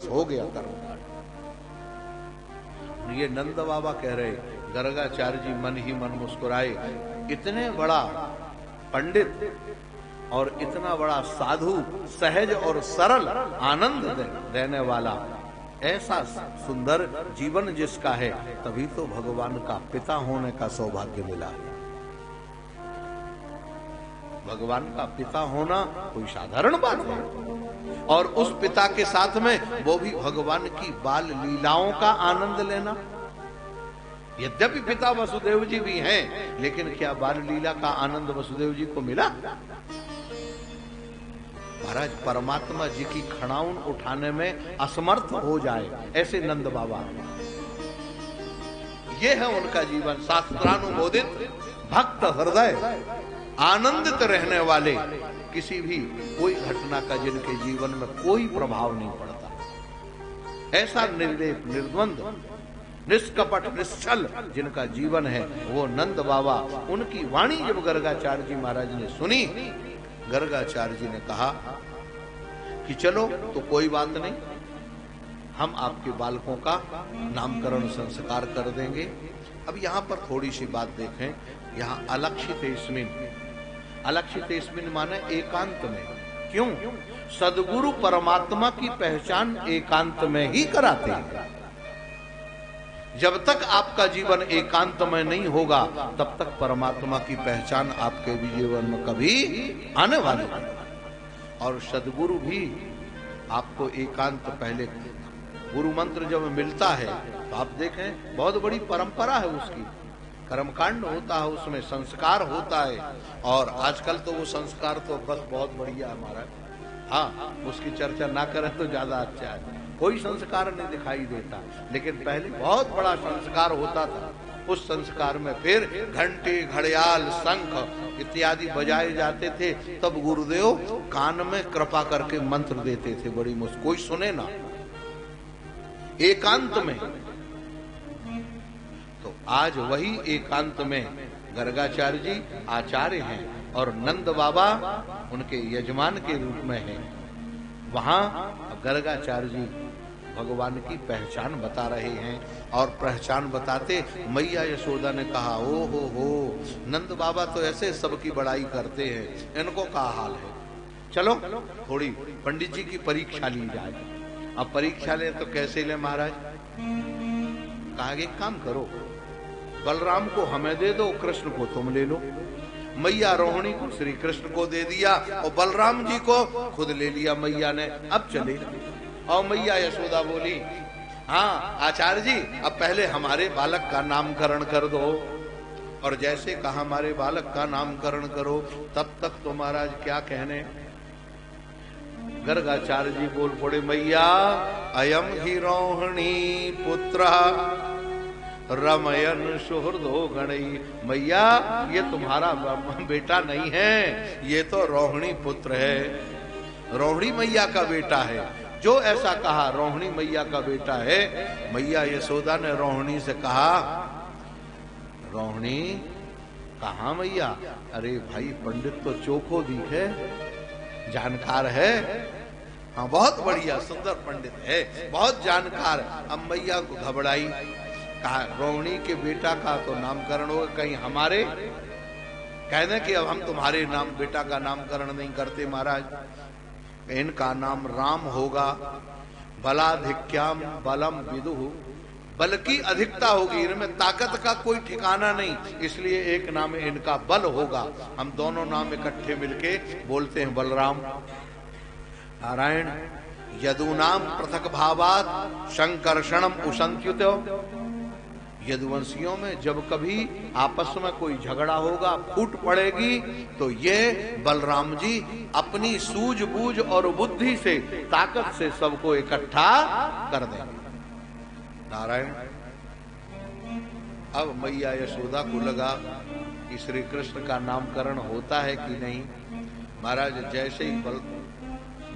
हो गया कर्मकांड। ये नंद बाबा कह रहे, गर्गाचार्य जी मन ही मन मुस्कुराए, इतने बड़ा पंडित और इतना बड़ा साधु, सहज और सरल आनंद देने वाला, ऐसा सुंदर जीवन जिसका है, तभी तो भगवान का पिता होने का सौभाग्य मिला है। भगवान का पिता होना कोई साधारण बात है, और उस पिता के साथ में वो भी भगवान की बाल लीलाओं का आनंद लेना। यद्यपि पिता वसुदेव जी भी हैं, लेकिन क्या बाल लीला का आनंद वसुदेव जी को मिला? महाराज परमात्मा जी की खड़ाउन उठाने में असमर्थ हो जाए, ऐसे नंद बाबा, ये है उनका जीवन। शास्त्रानुमोदित भक्त हृदय, आनंदित रहने वाले, किसी भी कोई घटना का जिनके जीवन में कोई प्रभाव नहीं पड़ता, ऐसा निर्लेप, निर्द्वंद, निष्कपट, निश्चल जिनका जीवन है, वो नंद बाबा। उनकी वाणी जब गर्गाचार्य जी महाराज ने सुनी, गर्गाचार्य जी ने कहा कि चलो तो कोई बात नहीं, हम आपके बालकों का नामकरण संस्कार कर देंगे। अब यहाँ पर थोड़ी सी बात देखें, यहाँ अलक्षितेस्मिन्, अलक्षितेस्मिन् माने एकांत में। क्यों? सदगुरु परमात्मा की पहचान एकांत में ही कराते हैं। जब तक आपका जीवन एकांत में नहीं होगा, तब तक परमात्मा की पहचान आपके भी जीवन में कभी आने वाली नहीं। और सदगुरु भी आपको एकांत, पहले गुरु मंत्र जब मिलता है तो आप देखें बहुत बड़ी परंपरा है उसकी, कर्मकांड होता है, उसमें संस्कार होता है। और आजकल तो वो संस्कार तो बस बहुत बढ़िया हमारा, हाँ, उसकी चर्चा ना करें तो ज्यादा अच्छा है। कोई संस्कार नहीं दिखाई देता, लेकिन पहले बहुत बड़ा संस्कार होता था। उस संस्कार में फिर घंटे, घड़ियाल, शंख इत्यादि बजाए जाते थे, तब गुरुदेव कान में कृपा करके मंत्र देते थे, बड़ी मुश्किल, कोई सुने ना, एकांत में। तो आज वही एकांत में गर्गाचार्य जी आचार्य हैं और नंद बाबा उनके यजमान के रूप में हैं। वहां गर्गाचार्य जी भगवान की पहचान बता रहे हैं, और पहचान बताते मैया यशोदा ने कहा, ओ हो, नंद बाबा तो ऐसे सबकी बड़ाई करते हैं, इनको क्या हाल है। चलो थोड़ी पंडित जी की परीक्षा ली जाए। अब परीक्षा ले तो कैसे ले महाराज? कहा एक काम करो, बलराम को हमें दे दो, कृष्ण को तुम ले लो। मैया रोहिणी को श्री कृष्ण को दे दिया और बलराम जी को खुद ले लिया मैया ने। अब चले। और मैया यशोदा बोली, हाँ आचार्य जी, अब पहले हमारे बालक का नामकरण कर दो। और जैसे कहा हमारे बालक का नामकरण करो, तब तक तो महाराज क्या कहने, गर्गाचार्य जी बोल पड़े, मैया अयम ही रोहिणी पुत्र रमयन सुहृदो गणई। मैया ये तुम्हारा बेटा नहीं है, ये तो रोहिणी पुत्र है, रोहिणी मैया का बेटा है। जो ऐसा कहा रोहिणी मैया का बेटा है। मैया यशोदा ने रोहिणी से कहा, रोहिणी कहाँ मैया? अरे भाई पंडित तो चोखो दिखे, जानकार है, हाँ बहुत बढ़िया सुंदर पंडित है, बहुत जानकार। अब मैया को घबराई, कहा रोहिणी के बेटा का तो नामकरण होगा, कहीं हमारे कहने कि अब हम तुम्हारे नाम बेटा का नामकरण नहीं करते महाराज, इनका नाम राम होगा। बलाधिक्याम बलम विदुः, बल की अधिकता होगी, इनमें ताकत का कोई ठिकाना नहीं, इसलिए एक नाम इनका बल होगा। हम दोनों नाम इकट्ठे मिलके बोलते हैं बलराम। नारायण यदुनाम पृथक भावात संकर्षणम उशंत्युतो। यदुवंशियों में जब कभी आपस में कोई झगड़ा होगा, फूट पड़ेगी, तो ये बलराम जी अपनी सूझबूझ और बुद्धि से, ताकत से सबको इकट्ठा कर देंगे। नारायण। अब मैया यशोदा को लगा कि श्री कृष्ण का नामकरण होता है कि नहीं। महाराज जैसे ही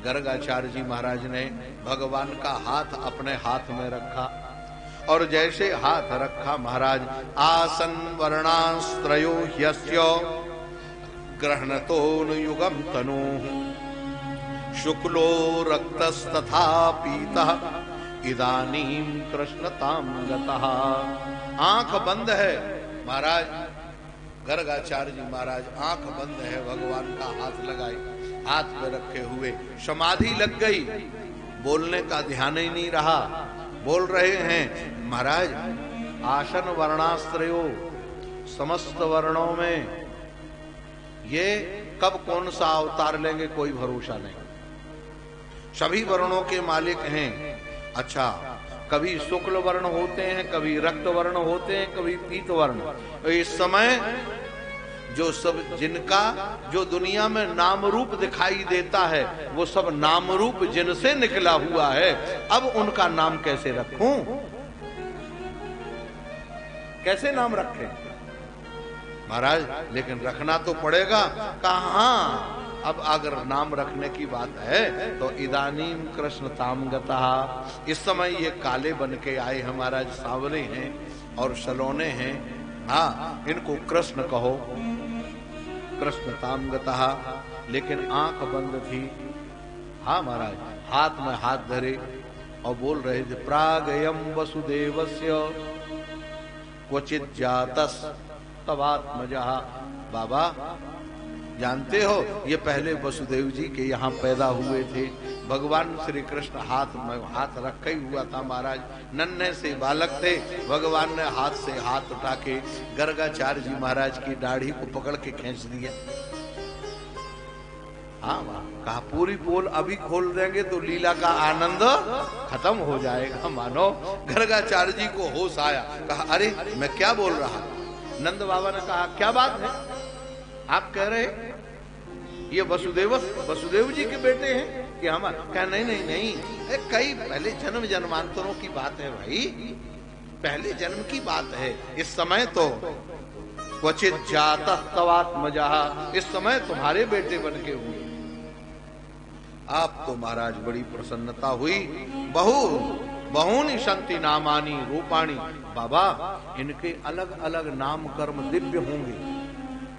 गर्गाचार्य जी महाराज ने भगवान का हाथ अपने हाथ में रखा, और जैसे हाथ रखा महाराज, आसन वर्णास्त्रयो ह्यस्य ग्रहणतोनुयुगम तनु शुक्लो रक्तस्तथा पीतः इदानीं कृष्णतां गतः। आंख बंद है महाराज, गर्गाचार्य जी महाराज आंख बंद है, भगवान का हाथ लगाए, हाथ में रखे हुए समाधि लग गई, बोलने का ध्यान ही नहीं रहा। बोल रहे हैं महाराज आसन वर्णाश्रयो, समस्त वर्णों में ये कब कौन सा अवतार लेंगे कोई भरोसा नहीं, सभी वर्णों के मालिक हैं। अच्छा, कभी शुक्ल वर्ण होते हैं, कभी रक्त वर्ण होते हैं, कभी पीत वर्ण। इस समय जो सब जिनका जो दुनिया में नाम रूप दिखाई देता है वो सब नाम रूप जिनसे निकला हुआ है। अब उनका नाम कैसे रखूं, कैसे नाम रखें महाराज? लेकिन रखना तो पड़ेगा। कहाँ, अब अगर नाम रखने की बात है तो इदानीम कृष्ण ताम गतः, इस समय ये काले बन के आए हमारा सांवले हैं और सलोने हैं, हाँ इनको कृष्ण कहो, कृष्ण ताम गतः। लेकिन आंख बंद थी। हाँ महाराज, हाथ में हाथ धरे और बोल रहे थे प्रागयम वसुदेवस्य क्वचित जातस तवात्मजः। बाबा जानते हो ये पहले वसुदेव जी के यहाँ पैदा हुए थे। भगवान श्री कृष्ण हाथ में हाथ रखे हुआ था महाराज, नन्हे से बालक थे, भगवान ने हाथ से हाथ उठा के गर्गाचार्य जी महाराज की दाढ़ी को पकड़ के खींच दिया। हाँ कहा पूरी पोल अभी खोल देंगे तो लीला का आनंद खत्म हो जाएगा। मानो गर्गाचार्य जी को होश आया, कहा अरे मैं क्या बोल रहा। नंद बाबा ने कहा क्या बात है, आप कह रहे ये वसुदेव जी के बेटे हैं कि हमारे? क्या नहीं नहीं नहीं, कई पहले जन्म जन्मांतरों की बात है भाई, पहले जन्म की बात है। इस समय तो क्वचित जाता तवात्मजः, इस समय तुम्हारे बेटे बन के हुए। आप तो महाराज बड़ी प्रसन्नता हुई। बहुनी संति नामानी रूपाणी। बाबा इनके अलग अलग नाम कर्म दिव्य होंगे,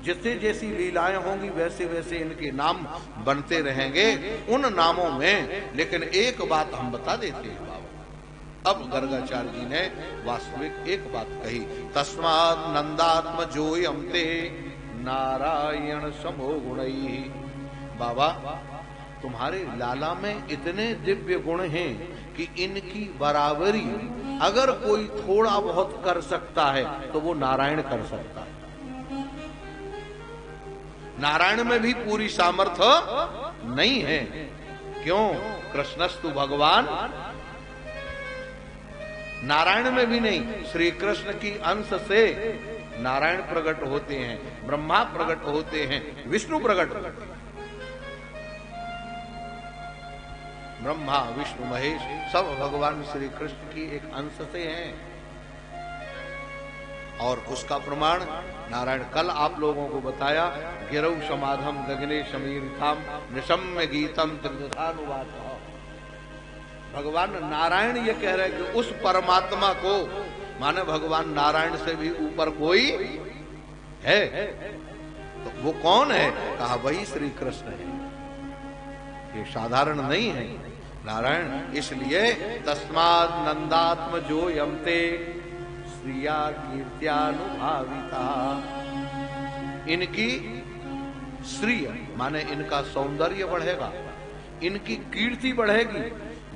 जिससे जैसी लीलाएं होंगी वैसे वैसे इनके नाम बनते रहेंगे उन नामों में। लेकिन एक बात हम बता देते हैं बाबा, अब गर्गाचार्य जी ने वास्तविक एक बात कही, तस्मात् नंदात्म जोयम ते नारायण समो गुणैः। बाबा तुम्हारे लाला में इतने दिव्य गुण हैं कि इनकी बराबरी अगर कोई थोड़ा बहुत कर सकता है तो वो नारायण कर सकता है। नारायण में भी पूरी सामर्थ्य नहीं है। क्यों? कृष्णस्तु भगवान, नारायण में भी नहीं। श्री कृष्ण की अंश से नारायण प्रकट होते हैं, ब्रह्मा प्रकट होते हैं, विष्णु प्रकट, ब्रह्मा विष्णु महेश सब भगवान श्री कृष्ण की एक अंश से हैं। और उसका प्रमाण नारायण कल आप लोगों को बताया, गिरौ समाधम गगने समीरिताम निशम्य गीतम त्रिदशानुवाद। भगवान नारायण ये कह रहे कि उस परमात्मा को, माने भगवान नारायण से भी ऊपर कोई है, तो वो कौन है? कहा वही श्री कृष्ण है, ये साधारण नहीं है नारायण। इसलिए तस्माद नंदात्म जो यमते श्रिया कीर्त्यानुभाविता। इनकी श्रिय माने इनका सौंदर्य बढ़ेगा, इनकी कीर्ति बढ़ेगी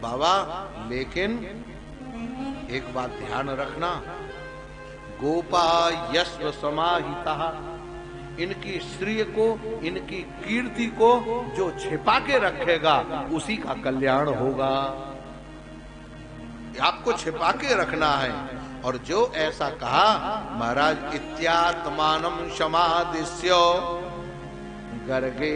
बाबा। लेकिन एक बात ध्यान रखना, गोपा यस्व समाहिता, इनकी श्री को, इनकी कीर्ति को जो छिपा के रखेगा उसी का कल्याण होगा। आपको छिपा के रखना है। और जो ऐसा कहा महाराज, इत्यात्मानम समादिश्य गर्गे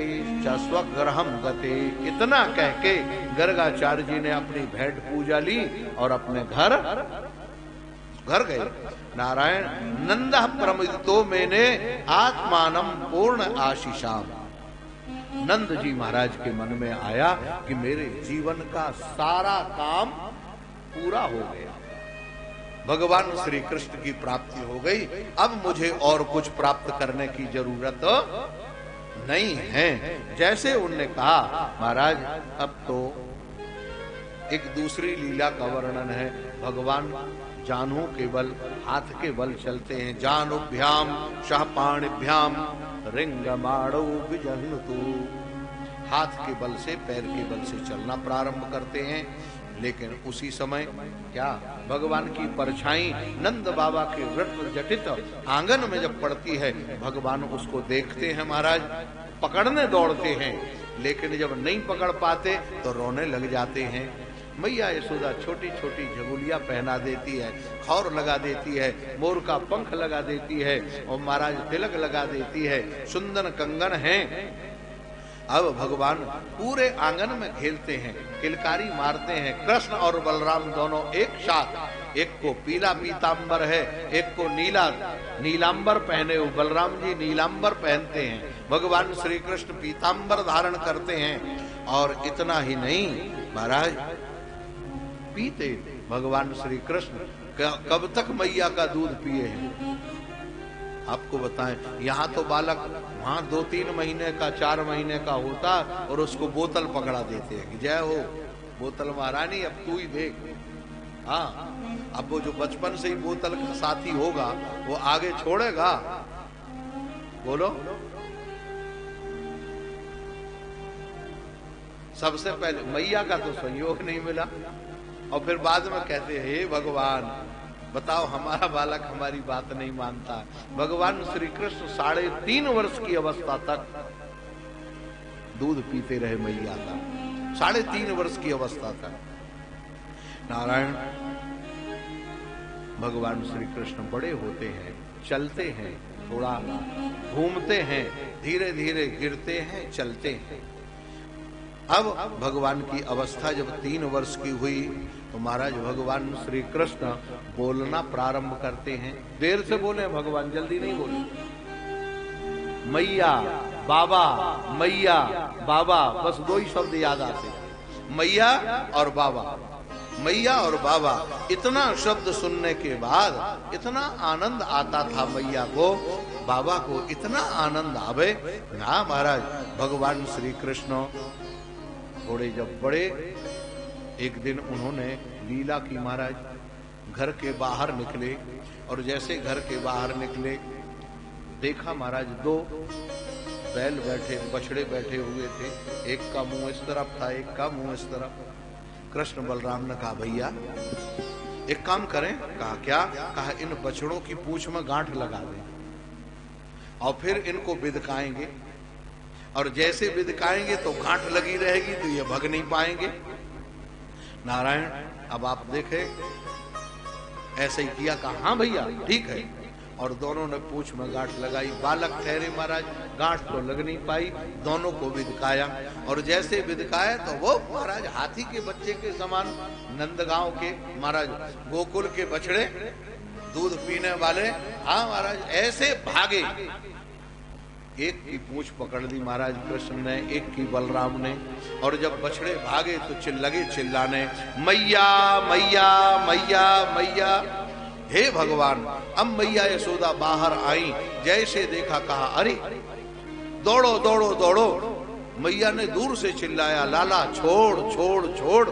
स्वग्रहम गते, इतना कह के गर्गाचार्य जी ने अपनी भेंट पूजा ली और अपने घर गए। नारायण नंद प्रमुदितो मैंने आत्मानम पूर्ण आशीषाम। नंद जी महाराज के मन में आया कि मेरे जीवन का सारा काम पूरा हो गया, भगवान श्री कृष्ण की प्राप्ति हो गई, अब मुझे और कुछ प्राप्त करने की जरूरत नहीं है। जैसे उनने कहा, महाराज अब तो एक दूसरी लीला का वर्णन है। भगवान जानुओं के बल, हाथ के बल चलते हैं। जानुभ्याम शहपाणिभ्याम रिंगमाणो विजन्नतु, हाथ के बल से, पैर के बल से चलना प्रारंभ करते हैं। लेकिन उसी समय क्या भगवान की परछाई नंद बाबा के वृत्त जटित आंगन में जब पड़ती है, भगवान उसको देखते हैं महाराज, पकड़ने दौड़ते हैं, लेकिन जब नहीं पकड़ पाते तो रोने लग जाते हैं। मैया यशोदा छोटी छोटी झगुलियां पहना देती है, खौर लगा देती है, मोर का पंख लगा देती है और महाराज तिलक लगा देती है, सुंदर कंगन है। अब भगवान पूरे आंगन में खेलते हैं, किलकारी मारते हैं। कृष्ण और बलराम दोनों एक साथ, एक को पीला पीतांबर है, एक को नीलांबर पहने हुए, बलराम जी नीलांबर पहनते हैं, भगवान श्री कृष्ण पीतांबर धारण करते हैं। और इतना ही नहीं महाराज, पीते भगवान श्री कृष्ण कब तक मैया का दूध पिए हैं आपको बताएं। यहाँ तो बालक वहां 2-3 महीने का, 4 महीने का होता और उसको बोतल पकड़ा देते हैं कि जय हो बोतल महारानी, अब तू ही देख। हाँ, अब वो जो बचपन से ही बोतल का साथी होगा वो आगे छोड़ेगा? बोलो। सबसे पहले मैया का तो संयोग नहीं मिला और फिर बाद में कहते हैं हे भगवान बताओ, हमारा बालक हमारी बात नहीं मानता। भगवान श्री कृष्ण 3.5 वर्ष की अवस्था तक दूध पीते रहे मैया का, 3.5 वर्ष की अवस्था तक। नारायण भगवान श्री कृष्ण बड़े होते हैं, चलते हैं, थोड़ा घूमते हैं, धीरे धीरे गिरते हैं, चलते हैं। अब भगवान की अवस्था जब 3 वर्ष की हुई तो महाराज भगवान श्री कृष्ण बोलना प्रारंभ करते हैं। देर से बोले भगवान, जल्दी नहीं बोले। मैया बाबा, मैया बाबा, बस 2 ही शब्द याद आते, मैया और बाबा, मैया और बाबा। इतना शब्द सुनने के बाद इतना आनंद आता था मैया को, बाबा को इतना आनंद आवे ना महाराज। भगवान श्री कृष्ण थोड़े जब बड़े, एक दिन उन्होंने लीला की महाराज, घर के बाहर निकले और जैसे घर के बाहर निकले देखा महाराज 2 बैल बैठे, बछड़े बैठे हुए थे, एक का मुंह इस तरफ था, एक का मुंह इस तरफ। कृष्ण बलराम ने कहा भैया एक काम करें। कहा क्या? कहा इन बछड़ों की पूंछ में गांठ लगा दें और फिर इनको बिदकाएंगे, और जैसे बिदकाएंगे तो गांठ लगी रहेगी तो ये भग नहीं पाएंगे। नारायण अब आप देखें, ऐसे ही किया। कहा हाँ भैया ठीक है, और दोनों ने पूंछ में गांठ लगाई। बालक ठहरे महाराज, गांठ तो लग नहीं पाई, दोनों को बिदकाया, और जैसे बिदकाया तो वो महाराज हाथी के बच्चे के समान, नंदगांव के महाराज गोकुल के बछड़े, दूध पीने वाले, हाँ महाराज ऐसे भागे। एक की पूंछ पकड़ ली महाराज कृष्ण ने, एक की बलराम ने, और जब बछड़े भागे तो लगे चिल्लाने, मैया मैया मैया मैया। हे भगवान, अब मैया यशोदा बाहर आई, जैसे देखा कहा अरे दौड़ो दौड़ो दौड़ो। मैया ने दूर से चिल्लाया, लाला छोड़ छोड़ छोड़।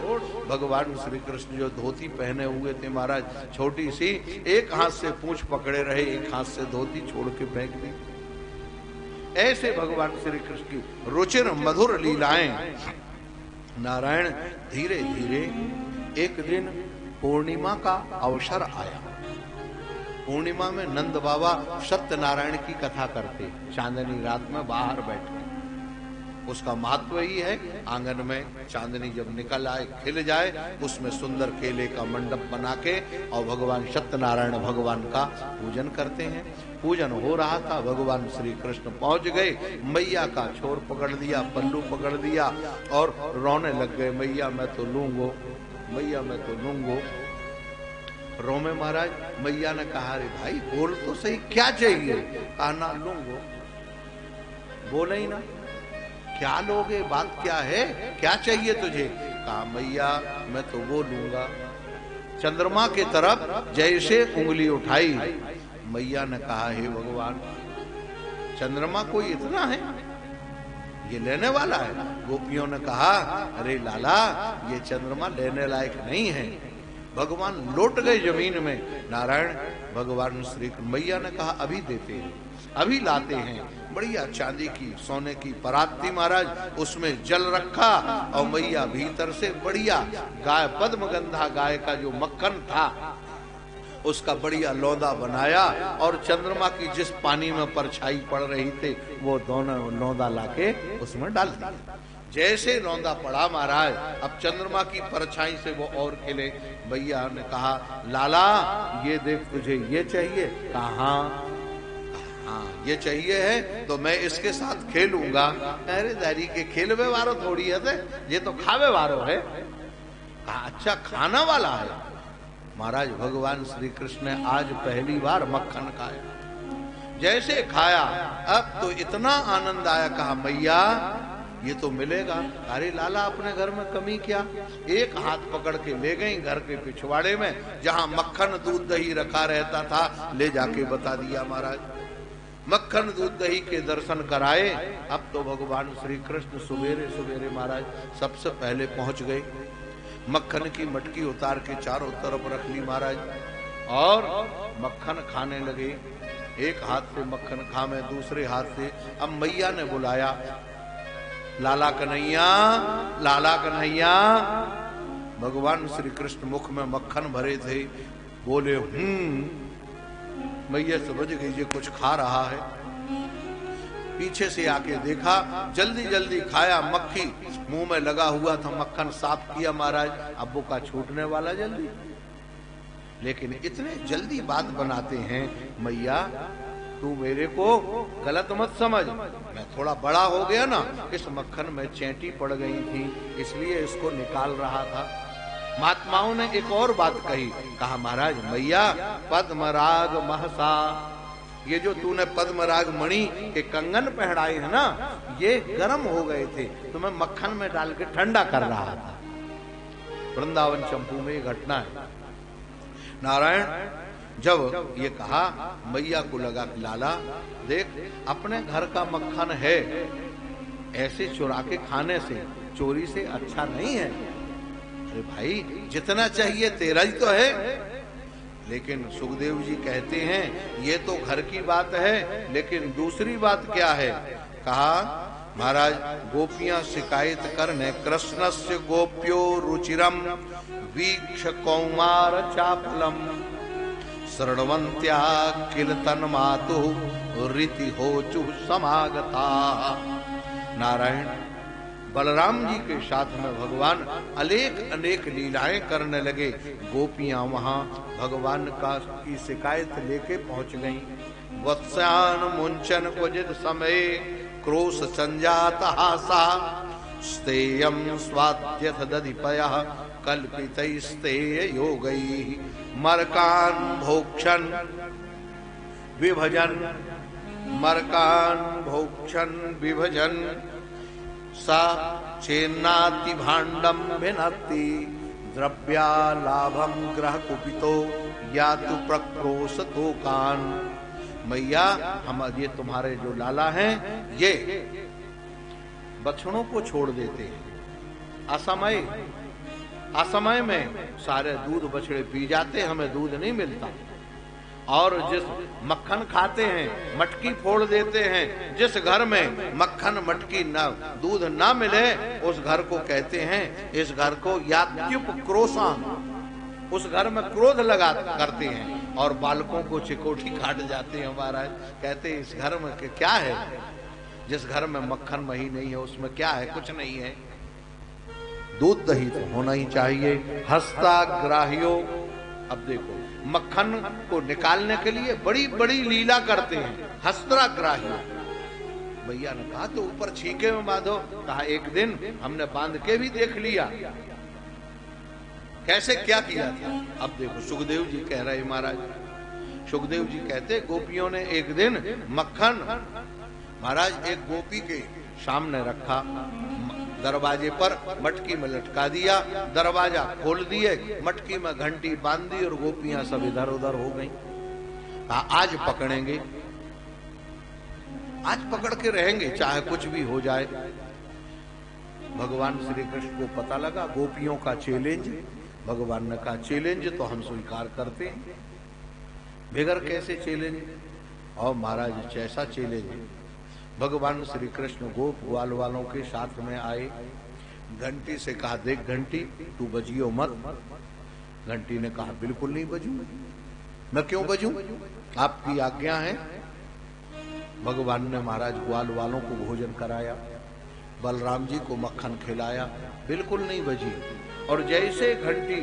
भगवान श्री कृष्ण जो धोती पहने हुए थे महाराज, छोटी सी, एक हाथ से पूंछ पकड़े रहे, एक हाथ से धोती छोड़ के फेंक दी। ऐसे भगवान श्री कृष्ण की रुचिर मधुर लीलाएं। नारायण धीरे धीरे एक दिन पूर्णिमा का अवसर आया। पूर्णिमा में नंद बाबा सत्यनारायण की कथा करते, चांदनी रात में बाहर बैठे। उसका महत्व ही है, आंगन में चांदनी जब निकल आए, खिल जाए, उसमें सुंदर केले का मंडप बना के और भगवान सत्यनारायण भगवान का पूजन करते हैं। पूजन हो रहा था, भगवान श्री कृष्ण पहुंच गए, मैया का छोर पकड़ दिया, पल्लू पकड़ दिया और रोने लग गए, मैया मैं तो लूंगो, मैया मैं तो लूंगो। रोमे महाराज। मैया ने कहा अरे भाई बोल तो सही, क्या चाहिए? कहा ना लूंगो। बोले ही ना, क्या लोगे, बात क्या है, क्या चाहिए तुझे? कहा मैया मैं तो वो लूंगा। चंद्रमा के तरफ जैसे उंगली उठाई, मैया ने कहा हे भगवान, चंद्रमा कोई इतना है? ये लेने वाला है। गोपियों ने कहा, अरे लाला, ये चंद्रमा लेने लायक नहीं है। भगवान लौट गए जमीन में। नारायण भगवान श्री मैया ने कहा, अभी देते हैं, अभी लाते हैं। बढ़िया चांदी की सोने की परात थी महाराज, उसमें जल रखा और मैया भीतर से बढ़िया गाय, पद्मगंधा गाय का जो मक्खन था उसका बढ़िया लौंदा बनाया और चंद्रमा की जिस पानी में परछाई पड़ रही थी वो दोनों लौंदा लाके उसमें डाल दिया। जैसे लौंदा पड़ा महाराज, अब चंद्रमा की परछाई से वो और खिले। भैया ने कहा, लाला ये देख, तुझे ये चाहिए? कहा हाँ ये चाहिए है तो मैं इसके साथ खेलूंगा। अरे दारी के खेलवे वारो थोड़ी है थे, ये तो खावे वारो है। कहा अच्छा खाना वाला है। महाराज भगवान श्री कृष्ण ने आज पहली बार मक्खन खाया। जैसे खाया अब तो इतना आनंद आया, कहा मैया ये तो मिलेगा। अरे लाला अपने घर में कमी क्या? एक हाथ पकड़ के ले गई घर के पिछवाड़े में जहां मक्खन दूध दही रखा रहता था, ले जाके बता दिया महाराज। मक्खन दूध दही के दर्शन कराए। अब तो भगवान श्री कृष्ण सवेरे सवेरे महाराज सबसे पहले पहुंच गए। मक्खन की मटकी उतार के चारों तरफ रख ली महाराज और मक्खन खाने लगे। एक हाथ से मक्खन खा में, दूसरे हाथ से। अब मैया ने बुलाया, लाला कन्हैया, लाला कन्हैया। भगवान श्री कृष्ण मुख में मक्खन भरे थे, बोले मैया समझ गई ये कुछ खा रहा है। पीछे से आके देखा, जल्दी जल्दी खाया, मक्खी मुंह में लगा हुआ था, मक्खन साफ किया महाराज। अब्बू का छूटने वाला जल्दी, लेकिन इतने जल्दी बात बनाते हैं। मैया तू मेरे को गलत मत समझ, मैं थोड़ा बड़ा हो गया ना, इस मक्खन में चैंटी पड़ गई थी इसलिए इसको निकाल रहा था। महात्माओं ने एक और बात कही, कहा महाराज मैया पद्मराग महसा, ये जो तूने पद्मराग मणि के कंगन पहनाए है ना, ये गर्म हो गए थे तो मैं मक्खन में डाल के ठंडा कर रहा था। वृंदावन चंपू में ये घटना है। नारायण जब ये कहा, मैया को लगा कि लाला देख अपने घर का मक्खन है, ऐसे चुरा के खाने से, चोरी से अच्छा नहीं है। अरे भाई जितना चाहिए तेरा ही तो है। लेकिन सुखदेव जी कहते हैं ये तो घर की बात है, लेकिन दूसरी बात क्या है? कहा महाराज गोपियां शिकायत करने, कृष्णस्य गोप्यो रुचिरम वीक्ष कौमार चापलम शरणवंत्या किल तन्मातु रीति होचु समागता। नारायण बलराम जी के साथ में भगवान अनेक लीलाएं करने लगे। गोपियां वहां भगवान की शिकायत लेके पहुंच गईं। वत्स्यान मुंचन क्वचित समय क्रोश संजात हासा स्तेयम स्वाद्यथ दधिपयः कल्पितैस्तेय योगैः मरकान भोक्षण विभजन, मरकान भोक्षण विभजन सा चेन्नाति भाण्डम भिन्नति द्रव्या लाभम ग्रह कुपितो या तु प्रक्रोशतो कान। मैया हम ये तुम्हारे जो लाला हैं ये बछड़ों को छोड़ देते हैं, असमय में सारे दूध बछड़े पी जाते, हमें दूध नहीं मिलता। और जिस मक्खन खाते हैं मटकी फोड़ देते हैं, जिस घर में मक्खन मटकी न दूध ना मिले उस घर को कहते हैं, इस घर को यात्युप क्रोशान, उस घर में क्रोध लगा करते हैं और बालकों को चिकोटी काट जाते हैं। महाराज कहते हैं इस घर में क्या है, जिस घर में मक्खन मही नहीं है उसमें क्या है? कुछ नहीं है। दूध दही तो होना ही चाहिए। हस्ताग्राहियों, अब देखो मक्खन को निकालने के लिए बड़ी बड़ी लीला करते हैं, हस्ताग्राहियों। भैया ने कहा तो ऊपर छीके में बांधो। कहा एक दिन हमने बांध के भी देख लिया कैसे क्या किया था। अब देखो सुखदेव जी कह रहे महाराज, सुखदेव जी कहते गोपियों ने एक दिन मक्खन महाराज एक गोपी के सामने रखा, दरवाजे पर मटकी में लटका दिया, दरवाजा खोल दिए, मटकी में घंटी बांध दी और गोपियां सब इधर उधर हो गईं। आज पकड़ेंगे, आज पकड़ के रहेंगे चाहे कुछ भी हो जाए। भगवान श्री कृष्ण को पता लगा गोपियों का चैलेंज। भगवान ने कहा चैलेंज तो हम स्वीकार करते हैं, बगैर कैसे चैलेंज। और महाराज जैसा चैलेंज, भगवान श्री कृष्ण गोप ग्वाल वालों के साथ में आए। घंटी से कहा देख घंटी तू बजियो मत। घंटी ने कहा बिल्कुल नहीं बजूं, मैं क्यों बजूं, आपकी आज्ञा है। भगवान ने महाराज ग्वाल वालों को भोजन कराया, बलराम जी को मक्खन खिलाया, बिल्कुल नहीं बजी। और जैसे घंटी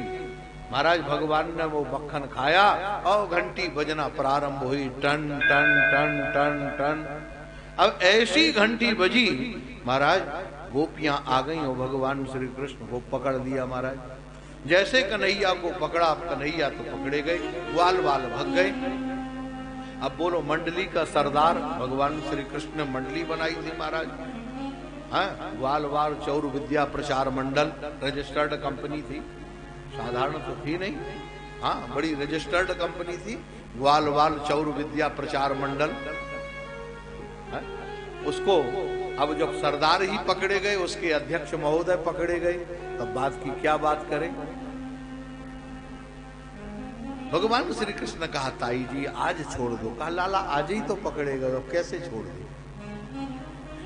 महाराज भगवान ने वो मक्खन खाया और घंटी बजना प्रारंभ हुई, टन टन टन टन टन। अब ऐसी घंटी बजी महाराज गोपियां आ गई और भगवान श्री कृष्ण को पकड़ लिया। महाराज जैसे कन्हैया को पकड़ा, कन्हैया तो पकड़े गए, ग्वाल वाल भग गए। अब बोलो मंडली का सरदार भगवान श्री कृष्ण ने मंडली बनाई थी महाराज। हाँ, ग्वाल वाल चौर विद्या प्रचार मंडल रजिस्टर्ड कंपनी थी, साधारण तो थी नहीं। हाँ, बड़ी रजिस्टर्ड कंपनी थी ग्वाल वाल चौर विद्या प्रचार मंडल। हाँ? उसको अब जब सरदार ही पकड़े गए, उसके अध्यक्ष महोदय पकड़े गए, तब बात की क्या बात करें। भगवान श्री कृष्ण ने कहा ताई जी आज छोड़ दो। कहा लाला आज ही तो पकड़े गए, अब कैसे छोड़ दो।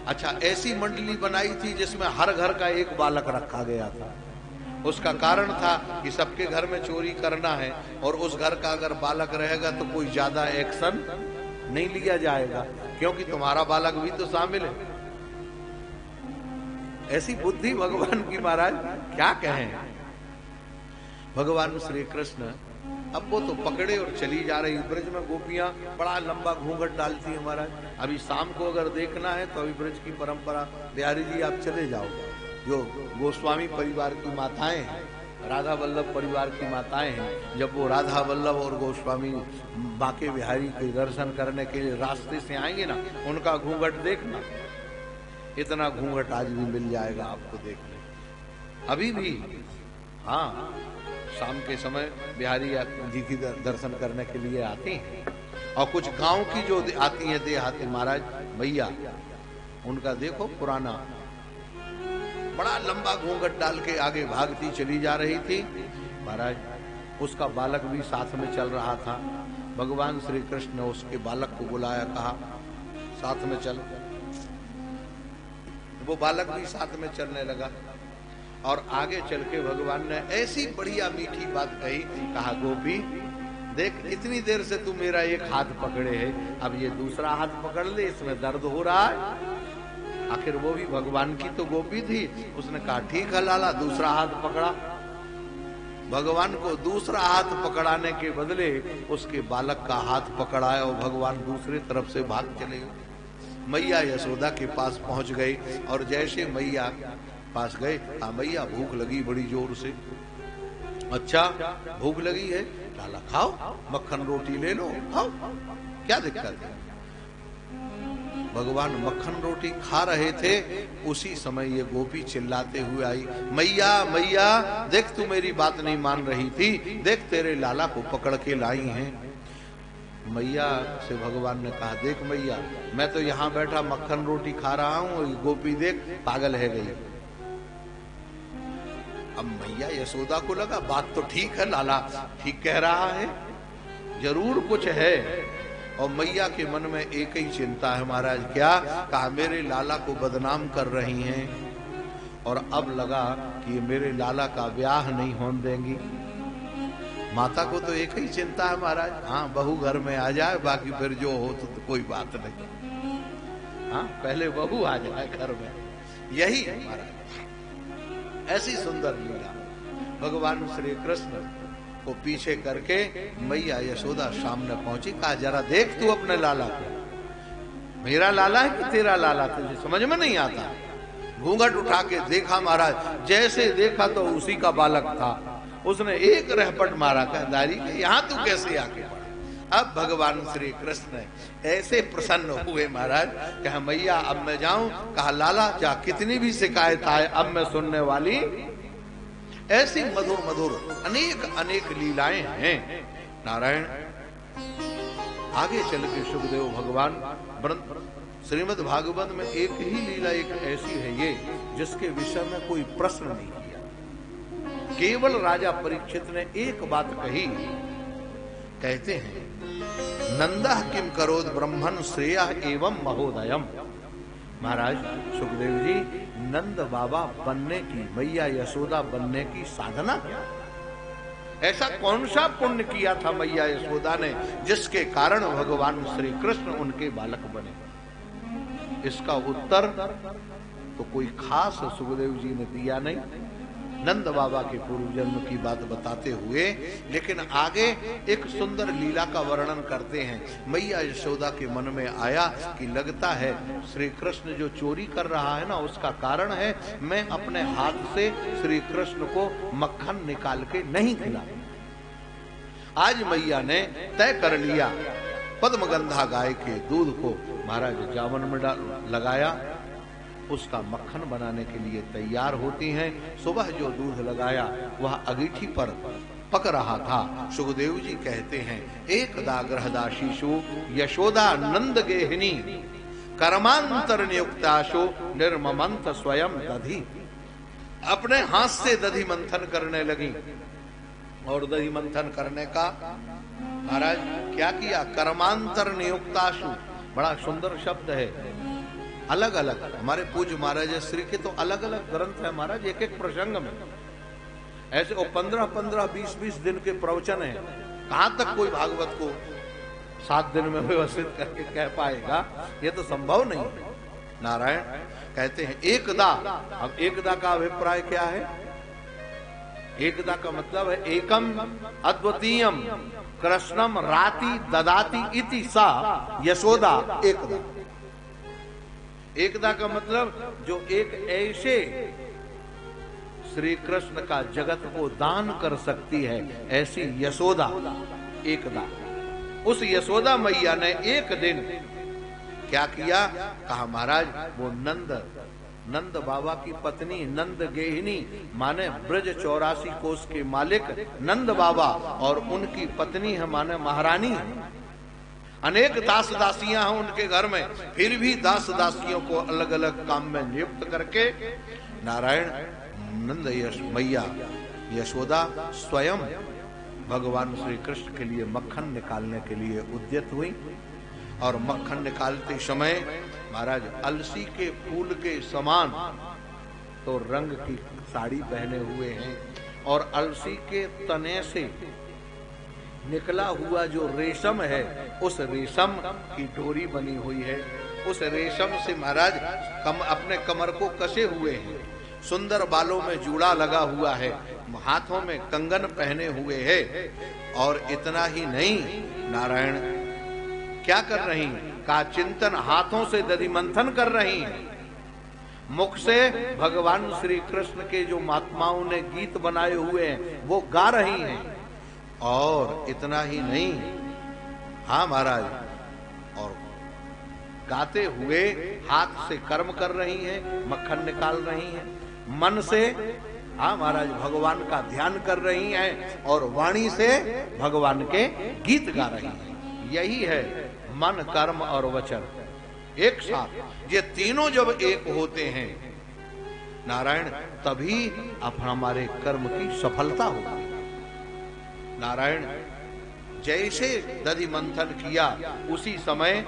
अच्छा, ऐसी मंडली बनाई थी जिसमें हर घर का एक बालक रखा गया था। उसका कारण था कि सबके घर में चोरी करना है और उस घर का अगर बालक रहेगा तो कोई ज्यादा एक्शन नहीं लिया जाएगा, क्योंकि तुम्हारा बालक भी तो शामिल है। ऐसी बुद्धि भगवान की महाराज, क्या कहें। भगवान श्री कृष्ण अब वो तो पकड़े और चली जा रही। ब्रज में गोपियां बड़ा लंबा घूंघट डालती है महाराज। अभी शाम को अगर देखना है तो अभी ब्रज की परंपरा, बिहारी जी आप चले जाओ, जो गोस्वामी परिवार की माताएं हैं, राधा वल्लभ परिवार की माताएं हैं, जब वो राधा वल्लभ और गोस्वामी बांके बिहारी के दर्शन करने के लिए रास्ते से आएंगे ना, उनका घूंघट देखना, इतना घूंघट आज भी मिल जाएगा आपको देखने, अभी भी। हाँ, शाम के समय बिहारी जी की दर्शन करने के लिए आते हैं। और कुछ गांव की जो आती है देहाती महाराज मैया, उनका देखो पुराना बड़ा लंबा घूंघट डाल के आगे भागती चली जा रही थी महाराज। उसका बालक भी साथ में चल रहा था। भगवान श्री कृष्ण ने उसके बालक को बुलाया, कहा साथ में चल। वो बालक भी साथ में चलने लगा और आगे चल के भगवान ने ऐसी बढ़िया मीठी बात कही, कहा गोपी देख इतनी देर से तू मेरा एक हाथ पकड़े है, अब ये दूसरा हाथ पकड़ ले, इसमें दर्द हो रहा है। आखिर वो भी भगवान की तो गोपी थी। उसने कहा ठीक है लाला, दूसरा हाथ पकड़ा। भगवान को दूसरा हाथ पकड़ाने के बदले उसके बालक का हाथ पकड़ाया और भगवान दूसरी तरफ से भाग चले। मैया यशोदा के पास पहुंच गए और जैसे मैया पास गए, हाँ मैया भूख लगी बड़ी जोर से। अच्छा भूख लगी है, लाला खाओ, मक्खन रोटी ले लो, खाओ, क्या दिक्कत है। भगवान मक्खन रोटी खा रहे थे, उसी समय ये गोपी चिल्लाते हुए आई, मैया मैया देख तू मेरी बात नहीं मान रही थी, देख तेरे लाला को पकड़ के लाई हैं। मैया से भगवान ने कहा देख मैया, मैं तो यहाँ बैठा मक्खन रोटी खा रहा हूँ, गोपी देख पागल है गई। अब मैया यशोदा को लगा बात तो ठीक है, लाला ठीक कह रहा है, जरूर कुछ है। और मैया के मन में एक ही चिंता है महाराज, क्या, कहा मेरे लाला को बदनाम कर रही हैं और अब लगा कि ये मेरे लाला का ब्याह नहीं होने देंगी। माता को तो एक ही चिंता है महाराज, हाँ बहू घर में आ जाए, बाकी फिर जो हो तो कोई बात नहीं। हाँ पहले बहू आ जाए घर में, यही है महाराज। ऐसी सुंदर लीला भगवान श्री कृष्ण को पीछे करके मैया यशोदा सामने पहुंची, कहा जरा देख तू अपने लाला को, मेरा लाला है कि तेरा लाला, तुझे समझ में नहीं आता। घूंघट उठा के देखा महाराज, जैसे देखा तो उसी का बालक था। उसने एक रहपट मारा, कहा दारी के यहाँ तू कैसे आके पड़ा। अब भगवान श्री कृष्ण ऐसे प्रसन्न हुए महाराज, कहा मैया अब मैं जाऊं। कहा लाला जा, कितनी भी शिकायत आए अब मैं सुनने वाली। ऐसी मधुर मधुर अनेक अनेक लीलाएं हैं नारायण। आगे चल के सुखदेव भगवान श्रीमद् भागवत में एक ही लीला एक ऐसी है ये जिसके विषय में कोई प्रश्न नहीं किया। केवल राजा परीक्षित ने एक बात कही। कहते हैं नंदः किम करोद ब्रह्मन् श्रेयः एवं महोदयम। महाराज सुखदेव जी, नंद बाबा बनने की, मैया यशोदा बनने की साधना क्या? ऐसा कौन सा पुण्य किया था मैया यशोदा ने जिसके कारण भगवान श्री कृष्ण उनके बालक बने? इसका उत्तर तो कोई खास सुखदेव जी ने दिया नहीं, नंद बाबा के पूर्व जन्म की बात बताते हुए, लेकिन आगे एक सुंदर लीला का वर्णन करते हैं। मैया यशोदा के मन में आया कि लगता है श्री कृष्ण जो चोरी कर रहा है ना, उसका कारण है मैं अपने हाथ से श्री कृष्ण को मक्खन निकाल के नहीं खिलाऊं। आज मैया ने तय कर लिया, पद्मगंधा गाय के दूध को महाराज जावन में लगाया, उसका मक्खन बनाने के लिए तैयार होती हैं। सुबह जो दूध लगाया वह अंगीठी पर पक रहा था। सुखदेव जी कहते हैं एकदा गृहदाशीषु यशोदा नंद गेहिनी कर्मांतर नियुक्ताशु निर्ममंत स्वयं दधि। अपने हाथ से दधि मंथन करने लगी, और दधि मंथन करने का महाराज क्या किया? कर्मांतर नियुक्ताशु, बड़ा सुंदर शब्द है। अलग अलग हमारे पूज्य महाराज श्री के तो अलग अलग ग्रंथ है महाराज, एक एक प्रसंग में ऐसे 15-15, 20-20 दिन के प्रवचन है। कहां तक कोई भागवत को 7 दिन में व्यवस्थित करके कह पाएगा? ये तो संभव नहीं है। नारायण कहते हैं एकदा। अब एकदा का अभिप्राय क्या है? एकदा का मतलब है एकम अद्वितीयम कृष्णम राति ददाति इति सा यशोदा एकदा। एकदा का मतलब जो एक ऐसे श्री कृष्ण का जगत को दान कर सकती है, ऐसी यशोदा एकदा। उस यशोदा मैया ने एक दिन क्या किया? कहा महाराज वो नंद बाबा की पत्नी नंद गेहिनी माने ब्रज 84 कोष के मालिक नंद बाबा, और उनकी पत्नी है माने महारानी। अनेक दास दासियां हैं उनके घर में, फिर भी दास दासियों को अलग अलग काम में नियुक्त करके नारायण नंद मैया यशोदा स्वयं भगवान श्री कृष्ण के लिए मक्खन निकालने के लिए उद्यत हुई। और मक्खन निकालते समय महाराज अलसी के फूल के समान तो रंग की साड़ी पहने हुए हैं, और अलसी के तने से निकला हुआ जो रेशम है उस रेशम की डोरी बनी हुई है। उस रेशम से महाराज अपने कमर को कसे हुए हैं, सुंदर बालों में जूड़ा लगा हुआ है, हाथों में कंगन पहने हुए है। और इतना ही नहीं, नारायण क्या कर रही? का चिंतन, हाथों से दधि मंथन कर रही हैं, मुख से भगवान श्री कृष्ण के जो महात्माओं ने गीत बनाए हुए हैं वो गा रही हैं। और इतना ही नहीं, हाँ महाराज, और गाते हुए हाथ से कर्म कर रही हैं, मक्खन निकाल रही हैं, मन से हाँ महाराज भगवान का ध्यान कर रही हैं, और वाणी से भगवान के गीत गा रही हैं। यही है मन, कर्म और वचन एक साथ। ये तीनों जब एक होते हैं नारायण, तभी अब हमारे कर्म की सफलता होगी। नारायण जैसे दधि मंथन किया, उसी समय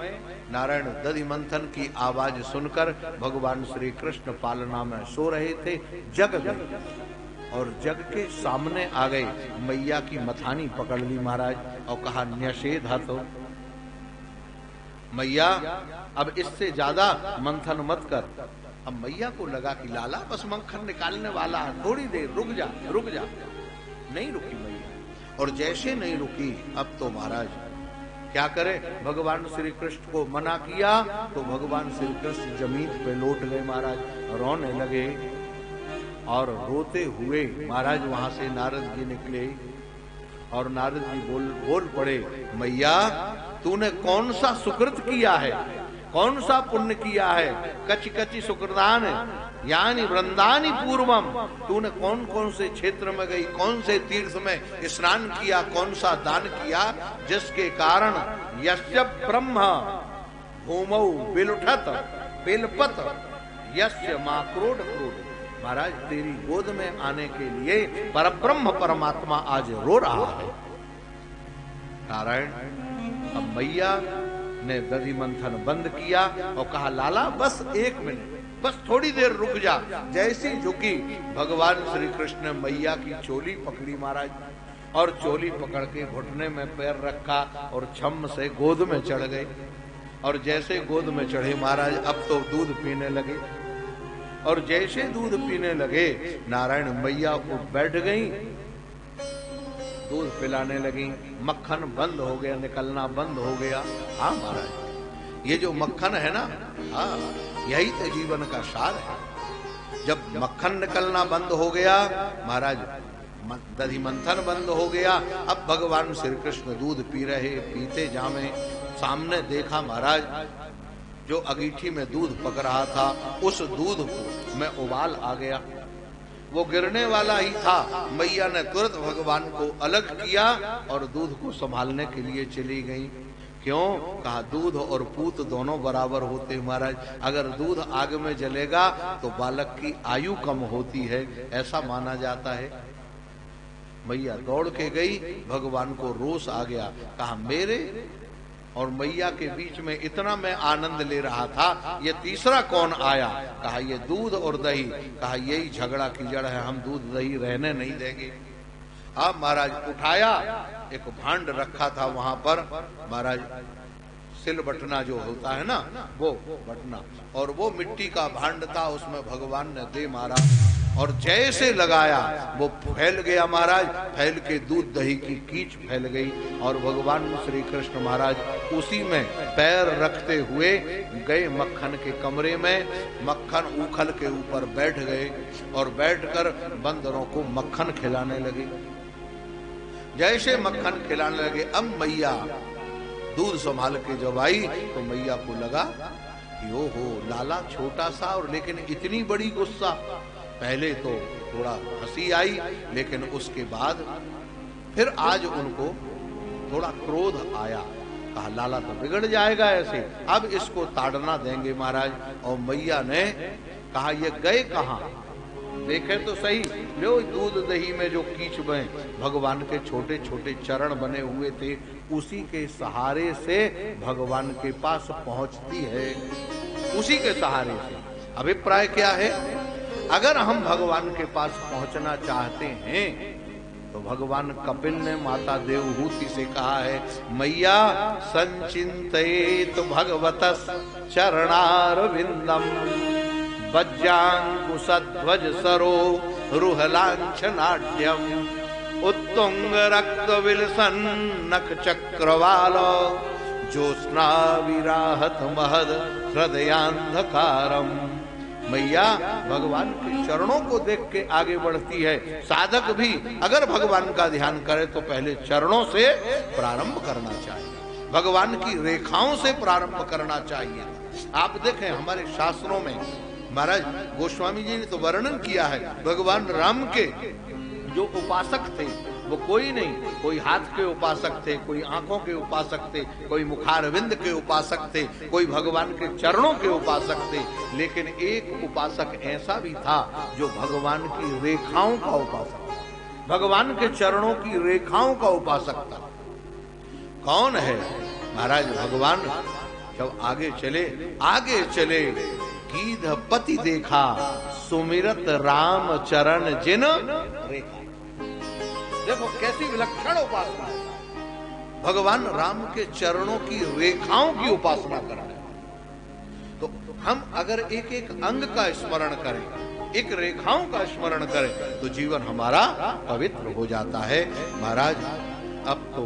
नारायण दधि मंथन की आवाज सुनकर भगवान श्री कृष्ण पालना में सो रहे थे, जग गए और जग के सामने आ गए। मैया की मथानी पकड़ ली महाराज और कहा न्यषेध हतो, मैया अब इससे ज्यादा मंथन मत कर। अब मैया को लगा कि लाला बस मक्खन निकालने वाला है, थोड़ी देर रुक जा रुक जा। नहीं रुकी मैया, और जैसे नहीं रुकी अब तो महाराज क्या करे, भगवान श्री कृष्ण को मना किया तो भगवान श्री कृष्ण जमीन पे लौट गए महाराज, रोने लगे। और रोते हुए महाराज वहां से नारद जी निकले और नारद जी बोल पड़े, मैया तूने कौन सा सुकृत किया है, कौन सा पुण्य किया है? कचि कचि सुकृतान यानी वृंदानी पूर्वम, तूने कौन कौन से क्षेत्र में गई, कौन से तीर्थ में स्नान किया, कौन सा दान किया, जिसके कारण यस्य ब्रह्म भूमौ बिलुठत बिलपत यस्य मां क्रोड क्रोड। महाराज तेरी गोद में आने के लिए परब्रह्म परमात्मा आज रो रहा है। नारायण, अब मैया ने दधि मंथन बंद किया और कहा लाला बस 1 मिनट, बस थोड़ी देर रुक जा। जैसी झुकी भगवान श्री कृष्ण ने मैया की चोली पकड़ी महाराज, और चोली पकड़ के घुटने में पैर रखा और छम से गोद में चढ़ गए। और जैसे गोद में चढ़े महाराज अब तो दूध पीने लगे, और जैसे दूध पीने लगे नारायण मैया को बैठ गई, दूध पिलाने लगी। मक्खन बंद हो गया, निकलना बंद हो गया। हाँ महाराज, ये जो मक्खन है ना, हाँ यही तो जीवन का सार है। जब मक्खन निकलना बंद हो गया महाराज, दधि मंथन बंद हो गया, अब भगवान श्री कृष्ण दूध पी रहे, पीते जामे। सामने देखा महाराज जो अगीठी में दूध पक रहा था, उस दूध को में उबाल आ गया, वो गिरने वाला ही था। मैया ने तुरंत भगवान को अलग किया और दूध को संभालने के लिए चली गई। क्यों? कहा दूध और पूत दोनों बराबर होते महाराज, अगर दूध आग में जलेगा तो बालक की आयु कम होती है, ऐसा माना जाता है। मैया दौड़ के गई, भगवान को रोष आ गया। कहा मेरे और मैया के बीच में इतना मैं आनंद ले रहा था, ये तीसरा कौन आया? कहा ये दूध और दही। कहा यही झगड़ा की जड़ है, हम दूध दही रहने नहीं देंगे। अब महाराज उठाया, एक भांड रखा था वहां पर महाराज, सिल बटना जो होता है ना, वो बटना, और वो मिट्टी का भांड था, उसमें भगवान ने दे मारा और जैसे लगाया वो फैल गया महाराज। फैल के दूध दही की कीच फैल गई और भगवान श्री कृष्ण महाराज उसी में पैर रखते हुए गए मक्खन के कमरे में। मक्खन उखल के ऊपर बैठ गए और बैठकर बंदरों को मक्खन खिलाने लगे। जैसे मक्खन खिलाने लगे, अब मैया दूध संभाल के जब आई तो मैया को लगा कि ओहो लाला छोटा सा और लेकिन इतनी बड़ी गुस्सा। पहले तो थोड़ा हंसी आई, लेकिन उसके बाद फिर आज उनको थोड़ा क्रोध आया। कहा लाला तो बिगड़ जाएगा ऐसे, अब इसको ताड़ना देंगे महाराज। और मैया ने कहा ये गए कहाँ, देखे तो सही। लो दूध दही में जो कीच में भगवान के छोटे छोटे चरण बने हुए थे, उसी के सहारे से भगवान के पास पहुंचती है, उसी के सहारे से। अभिप्राय क्या है? अगर हम भगवान के पास पहुंचना चाहते हैं तो भगवान कपिल ने माता देवहूति से कहा है, मैया संचिंतित भगवतस् चरणारविंदम वज्रांकुशध्वज सरो रुहलांछनाट्यम उत्तुंग रक्त विलसन नख चक्रवाल ज्योत्स्ना विराहत महद हृदयांधकारम। मैया भगवान के चरणों को देख के आगे बढ़ती है। साधक भी अगर भगवान का ध्यान करे तो पहले चरणों से प्रारंभ करना चाहिए, भगवान की रेखाओं से प्रारंभ करना चाहिए। आप देखें हमारे शास्त्रों में महाराज गोस्वामी जी ने तो वर्णन किया है, भगवान राम के जो उपासक थे वो कोई नहीं, कोई हाथ के उपासक थे, कोई आंखों के उपासक थे, कोई मुखारविंद के उपासक थे, कोई भगवान के चरणों के उपासक थे, लेकिन एक उपासक ऐसा भी था जो भगवान की रेखाओं का उपासक था, भगवान के चरणों की रेखाओं का उपासक था। कौन है महाराज? भगवान जब आगे चले गीधपति देखा सुमिरत राम चरण जिन रेखा। देखो कैसी विलक्षण उपासना है, भगवान राम के चरणों की रेखाओं की उपासना कर रहे हैं। तो हम अगर एक एक अंग का स्मरण करें, एक रेखाओं का स्मरण करें तो जीवन हमारा पवित्र हो जाता है। महाराज अब तो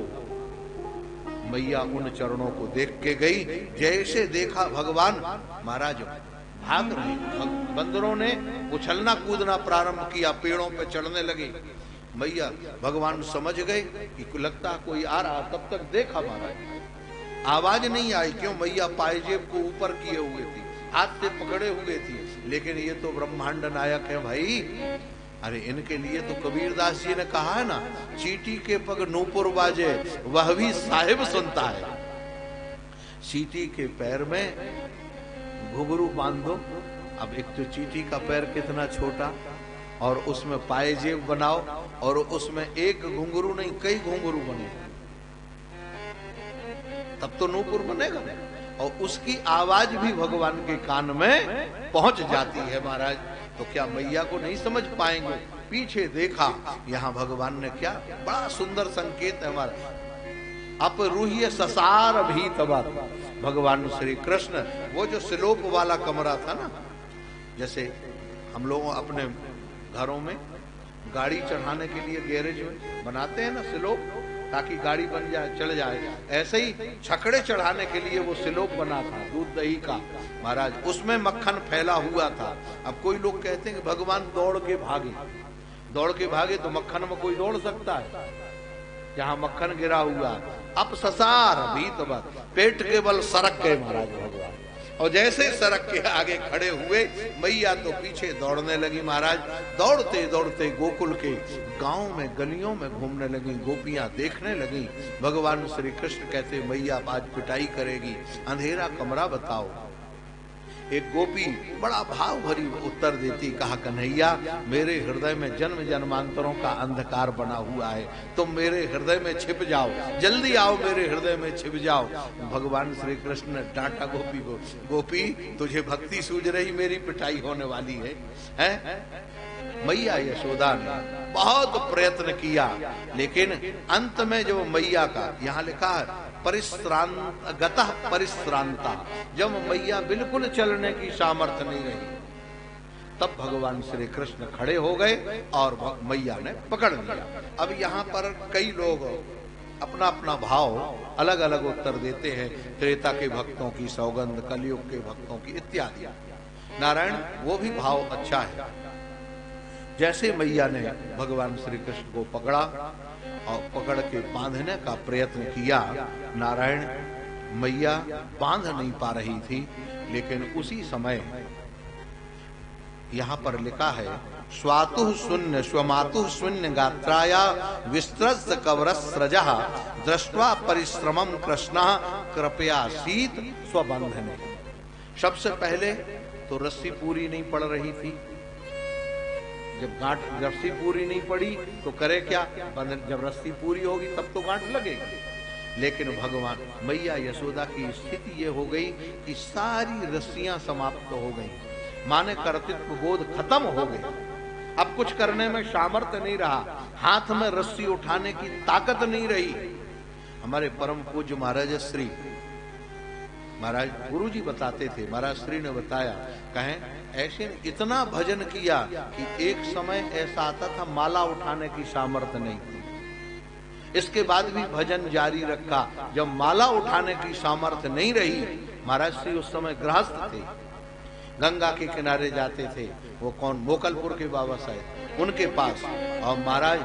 मैया उन चरणों को देख के गई, जैसे देखा भगवान महाराज भाग रहे, बंदरों ने उछलना कूदना प्रारंभ किया, पेड़ों पे चढ़ने लगे। मैया भगवान समझ गए कि लगता कोई आ रहा, तब तक देखा महाराज आवाज नहीं आई। क्यों? मैया पायजेब को ऊपर किए हुए थी, हाथ से पकड़े हुए थी, लेकिन ये तो ब्रह्मांड नायक है भाई। अरे इनके लिए तो कबीरदास जी ने कहा है ना, चीटी के पग नूपुर बाजे वह भी साहिब सुनता है। चींटी के पैर में घुंघरू बांध दो। अब एक तो चींटी का पैर कितना छोटा, और उसमें पायजेब बनाओ, और उसमें एक घुंघरू नहीं कई घुंघरू बने, तब तो नूपुर बनेगा। और उसकी आवाज भी भगवान के कान में पहुंच जाती है महाराज। तो क्या मैया को नहीं समझ पाएंगे? पीछे देखा, यहाँ भगवान ने क्या बड़ा सुंदर संकेत है हमारा। अपरूह्य ससार भी तबर, भगवान श्री कृष्ण वो जो सिलोप वाला कमरा था ना, जैसे हम लोग अपने घरों में गाड़ी चढ़ाने के लिए गैरेज में बनाते हैं ना सिलोप, ताकि गाड़ी बन जाए चल जाए, ऐसे ही छकड़े चढ़ाने के लिए वो सिलोप बना था दूध दही का महाराज। उसमें मक्खन फैला हुआ था। अब कोई लोग कहते हैं कि भगवान दौड़ के भागे, दौड़ के भागे तो मक्खन में कोई दौड़ सकता है? जहां मक्खन गिरा हुआ, अब ससार भी तो पेट के बल सरक गए महाराज भगवान। और जैसे सड़क के आगे खड़े हुए, मैया तो पीछे दौड़ने लगी महाराज। दौड़ते दौड़ते गोकुल के गांव में गलियों में घूमने लगी, गोपियां देखने लगी। भगवान श्री कृष्ण कहते मैया आज पिटाई करेगी, अंधेरा कमरा बताओ। एक गोपी बड़ा भाव भरी उत्तर देती, कहा कन्हैया मेरे हृदय में जन्म जन्मांतरों का अंधकार बना हुआ है, तुम मेरे हृदय में छिप जाओ, जल्दी आओ मेरे हृदय में छिप जाओ। भगवान श्री कृष्ण ने डांटा गोपी को, गोपी तुझे भक्ति सूझ रही, मेरी पिटाई होने वाली है? मैया यशोदा ने बहुत प्रयत्न किया, लेकिन अंत में जो मैया का यहाँ लिखा है गतः परिश्रांता, जब मैया बिल्कुल चलने की सामर्थ्य नहीं रही, तब भगवान श्री कृष्ण खड़े हो गए और मैया ने पकड़ लिया। अब यहाँ पर कई लोग अपना अपना भाव अलग अलग उत्तर देते हैं, त्रेता के भक्तों की सौगंध, कलयुग के भक्तों की इत्यादि। नारायण वो भी भाव अच्छा है। जैसे मैया ने भगवान श्री कृष्ण को पकड़ा और पकड़ के बांधने का प्रयत्न किया, नारायण मैया बांध नहीं पा रही थी, लेकिन उसी समय यहाँ पर लिखा है स्वातु शून्य स्वमातु शून्य गात्राया विस्तृत कवरस्रजः दृष्ट्वा परिश्रमम कृष्ण कृपया शीत स्वबंधने। सबसे पहले तो रस्सी पूरी नहीं पड़ रही थी। जब गांठ रस्सी पूरी नहीं पड़ी तो करे क्या? बंधन। जब रस्सी पूरी होगी तब तो गांठ लगेगी। लेकिन भगवान मैया यशोदा की स्थिति ये हो गई कि सारी रस्सियां समाप्त हो गई, माने कर्तृत्व बोध खत्म हो गई। अब कुछ करने में सामर्थ्य नहीं रहा, हाथ में रस्सी उठाने की ताकत नहीं रही। हमारे परम पूज्य महाराज श्री महाराज गुरु जी बताते थे, महाराज श्री ने बताया, कहें ऐसे इतना भजन किया कि एक समय ऐसा आता था माला उठाने की सामर्थ्य नहीं थी। इसके बाद भी भजन जारी रखा। जब माला उठाने की सामर्थ्य नहीं रही, महाराज श्री उस समय गृहस्थ थे, गंगा के किनारे जाते थे। वो कौन? मोकलपुर के बाबा साहब, उनके पास। और महाराज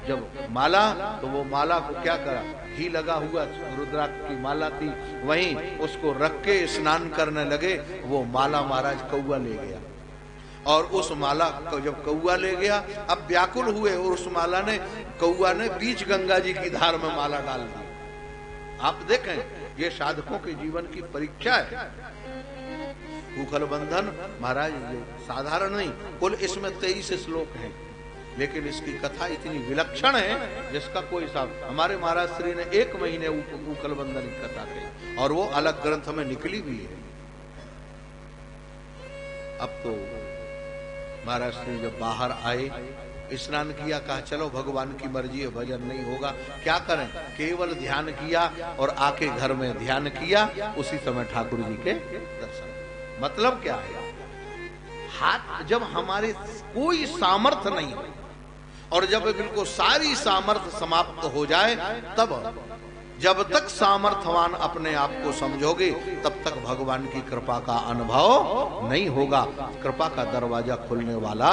जब माला, तो वो माला को क्या करा, घी लगा हुआ रुद्राक्ष की माला थी, वहीं उसको रख के स्नान करने लगे। वो माला महाराज कौआ ले गया, और उस माला को जब कौआ ले गया, अब व्याकुल हुए और उस माला ने, कौआ ने बीच गंगा जी की धार में माला डाल दी। आप देखें, ये साधकों के जीवन की परीक्षा है। उखल बंधन महाराज साधारण नहीं, कुल इसमें 23 श्लोक हैं, लेकिन इसकी कथा इतनी विलक्षण है जिसका कोई हिसाब। हमारे महाराज श्री ने 1 महीने उखल बंधन की कथा कही, और वो अलग ग्रंथ में निकली भी है। अब तो महाराज श्री जब बाहर आए, स्नान किया, कहा चलो भगवान की मर्जी है, भजन नहीं होगा, क्या करें? केवल ध्यान किया और आके घर में ध्यान किया। उसी समय ठाकुर जी के दर्शन। मतलब क्या है? हाथ जब हमारे कोई सामर्थ्य नहीं है, और जब बिल्कुल सारी सामर्थ्य समाप्त हो जाए, तब जब तक सामर्थ्यवान अपने आप को समझोगे, तब तक भगवान की कृपा का अनुभव नहीं होगा। कृपा का दरवाजा खुलने वाला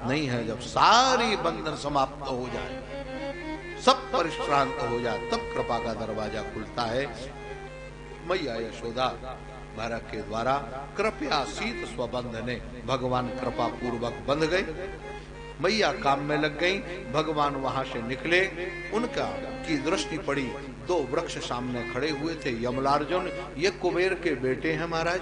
नहीं है। जब सारी बंधन समाप्त हो जाए, सब परिश्रांत हो जाए, तब कृपा का दरवाजा खुलता है। मैया यशोदा भारत के द्वारा कृपया शीत स्वबंधने, भगवान कृपा पूर्वक बंध गए। मैया काम में लग गई। भगवान वहां से निकले, उनका की दृष्टि पड़ी, दो वृक्ष सामने खड़े हुए थे। यमलार्जुन ये कुबेर के बेटे हैं महाराज,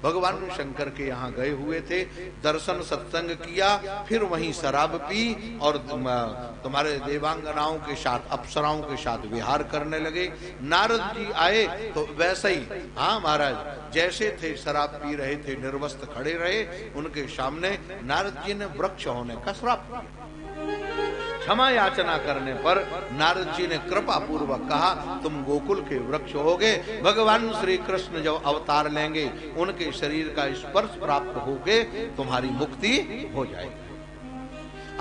भगवान शंकर के यहाँ गए हुए थे, दर्शन सत्संग किया, फिर वहीं शराब पी और तुम्हारे देवांगनाओं के साथ, अप्सराओं के साथ विहार करने लगे। नारद जी आए तो वैसे ही, हाँ महाराज, जैसे थे शराब पी रहे थे, निर्वस्त्र खड़े रहे, उनके सामने नारद जी ने वृक्ष होने का श्राप किया। क्षमा याचना करने पर नारद जी ने कृपा पूर्वक कहा, तुम गोकुल के वृक्ष होगे। भगवान श्री कृष्ण जब अवतार लेंगे, उनके शरीर का स्पर्श प्राप्त होके तुम्हारी मुक्ति हो जाएगी।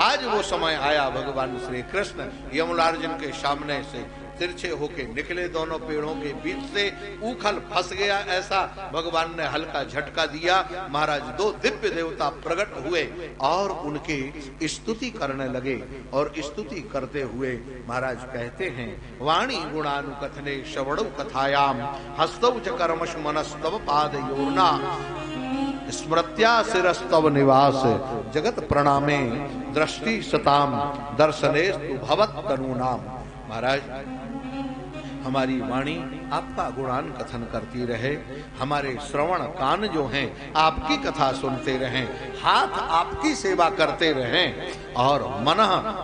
आज वो समय आया, भगवान श्री कृष्ण यमलार्जुन के सामने से तिरछे होके निकले, दोनों पेड़ों के बीच से उखल फंस गया, ऐसा भगवान ने हल्का झटका दिया। महाराज दो दिव्य देवता प्रकट हुए और उनकी स्तुति करने लगे, और स्तुति करते हुए महाराज कहते हैं, वाणी गुणानुकथने श्रवणौ कथायाम हस्तौ च कर्मसु मनस्तव पादयोर्ना स्मृत्या शिरस्तव निवास जगत प्रणामे दृष्टि सताम दर्शनेस्तु भवत तनूनाम। महाराज हमारी वाणी आपका गुणान कथन करती रहे, हमारे श्रवण कान जो हैं आपकी कथा सुनते रहें, हाथ आपकी सेवा करते रहें, और मन,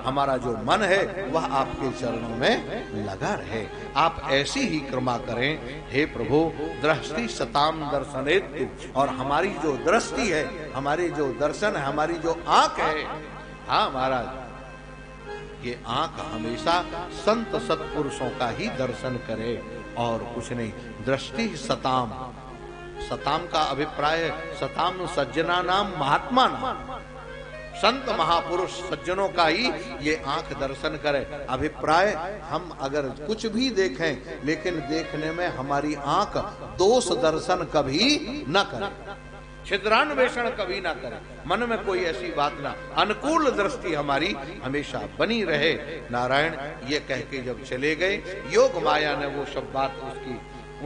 हमारा जो मन है वह आपके चरणों में लगा रहे। आप ऐसी ही कृपा करें हे प्रभु, दृष्टि सताम दर्शनेतु, और हमारी जो दृष्टि है, हमारी जो दर्शन है, हमारी जो आंख है, हाँ महाराज, ये आंख हमेशा संत सत्पुरुषों का ही दर्शन करे और कुछ नहीं। दृष्टि सताम, सताम का अभिप्राय सताम सज्जना नाम महात्मा नाम, संत महापुरुष सज्जनों का ही ये आंख दर्शन करे। अभिप्राय, हम अगर कुछ भी देखें लेकिन देखने में हमारी आंख दोष दर्शन कभी न करे, छिद्रान्वेषण कभी ना करे, मन में कोई ऐसी बात ना, अनुकूल दृष्टि हमारी हमेशा बनी रहे। नारायण ये कह के जब चले गए, योग माया ने वो सब बात उसकी,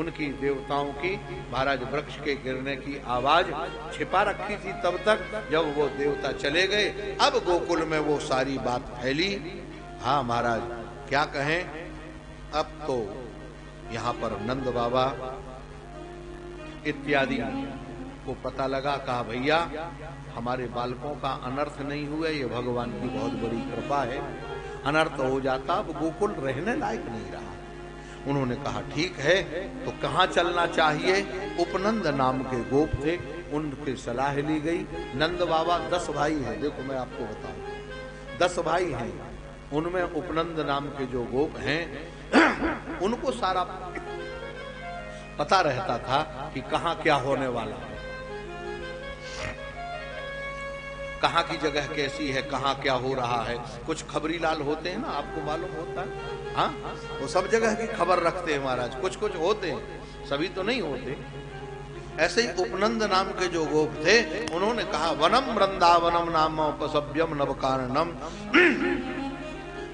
उनकी देवताओं की, महाराज वृक्ष के गिरने की आवाज छिपा रखी थी तब तक, जब वो देवता चले गए, अब गोकुल में वो सारी बात फैली। हाँ महाराज क्या कहें, अब तो यहाँ पर नंद बाबा इत्यादि को पता लगा, कहा भैया हमारे बालकों का अनर्थ नहीं हुआ, ये भगवान की बहुत बड़ी कृपा है, अनर्थ हो जाता अब गोकुल रहने लायक नहीं रहा। उन्होंने कहा ठीक है, तो कहाँ चलना चाहिए? उपनंद नाम के गोप थे, उनकी सलाह ली गई। नंद बाबा 10 भाई हैं, देखो मैं आपको बताऊं, 10 भाई हैं, उनमें उपनंद नाम के जो गोप हैं उनको सारा पता रहता था कि कहाँ क्या होने वाला है, कहाँ की जगह कैसी है, कहाँ क्या हो रहा है। कुछ खबरी लाल होते हैं ना, आपको मालूम होता है, हाँ, वो सब जगह की खबर रखते हैं महाराज, कुछ कुछ होते हैं, सभी तो नहीं होते। ऐसे ही उपनंद नाम के जो गोप थे, उन्होंने कहा वनम वृंदावनम नाम उपसभ्यम नवकारणम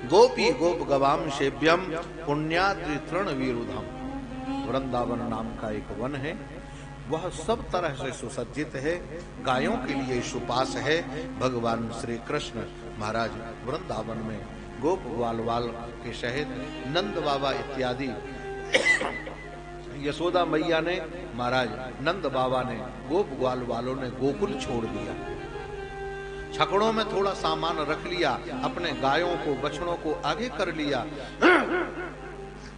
गोपी गोप गवाम सेव्यम पुण्याद्रि तृण विरुधम। वृंदावन नाम का एक वन है, वह सब तरह से सुसज्जित है, गायों के लिए सुपास है। भगवान श्री कृष्ण महाराज वृंदावन में गोप ग्वालवाल के सहित नंद बाबा इत्यादि, यशोदा मैया ने, महाराज नंद बाबा ने, गोप ग्वाल वालों ने गोकुल छोड़ दिया, छकड़ों में थोड़ा सामान रख लिया, अपने गायों को बछड़ों को आगे कर लिया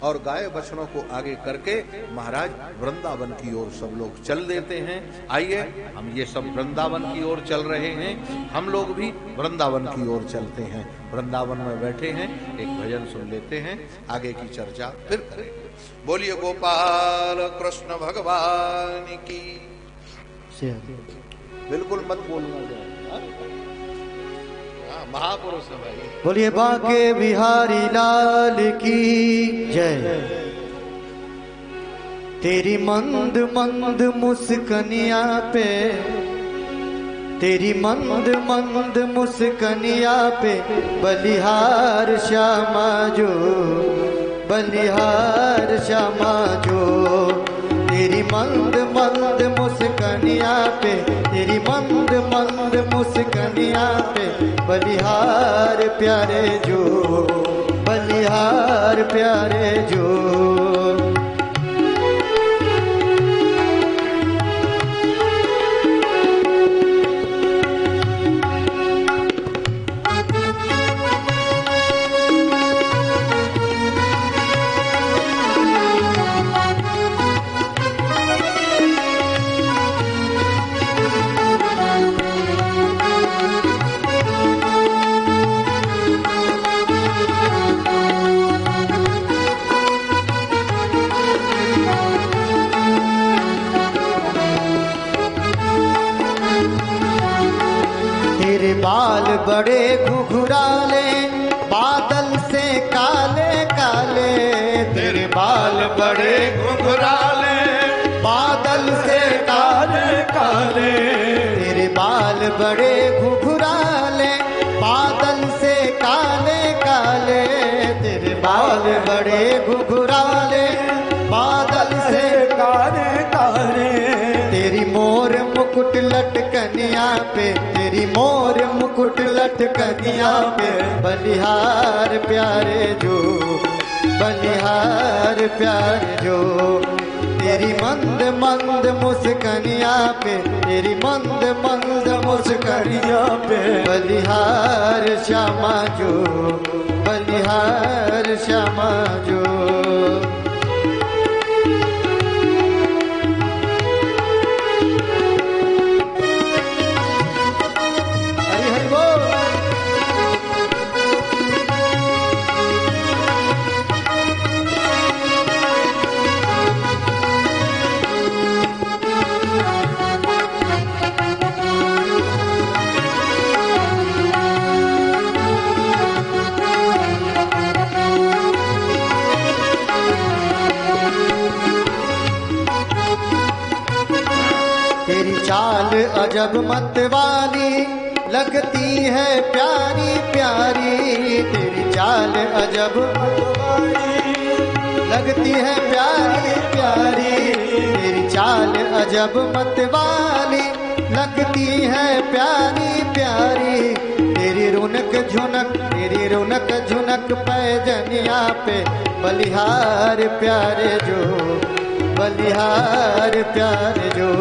और गाय बछड़ों को आगे करके महाराज वृंदावन की ओर सब लोग चल देते हैं। आइए हम ये सब वृंदावन की ओर चल रहे हैं, हम लोग भी वृंदावन की ओर चलते हैं। वृंदावन में बैठे हैं, एक भजन सुन लेते हैं, आगे की चर्चा फिर करेंगे। बोलिए गोपाल कृष्ण भगवान की। बिल्कुल मत बोलना, महापुरुष है भाई। बोलिए बांके बिहारी लाल की जय। तेरी मंद मंद मुस्कनिया पे, तेरी मंद मंद मुस्कनिया पे बलिहार श्यामा जो, बलिहार श्यामा जो, तेरी मंद मंद मुस्कनिया पे, तेरी मंद मंद मुस्कनिया पे, बलिहार प्यारे जो, बलिहार प्यारे जो। बाल बड़े घुघराले, बादल से काले काले, तेरे बाल बड़े घुघराले, बादल से काले काले, तेरे बाल बड़े घुघराले, बादल से काले काले, तेरे बाल बड़े घुघराले, बादल से काले काले, तेरी मोर मुकुट लटकनिया पे, तेरी मोर मुकुट लटकनिया पे, बलिहार प्यारे जो, बलिहार प्यारे जो। तेरी मंद मंद मुस्कनिया पे, तेरी मंद मंद मुस्कनिया पे, बलिहार श्यामा जो, बलिहार श्यामा जो। तेरी चाल अजब मत वाली, लगती है प्यारी प्यारी, तेरी चाल अजब मत वाली, लगती है प्यारी प्यारी, तेरी चाल अजब मत वाली, लगती है प्यारी प्यारी, तेरी रौनक झुनक, तेरी रौनक झुनक पैजनिया पे, बलिहार प्यारे जो, बलिहार प्यारे जो।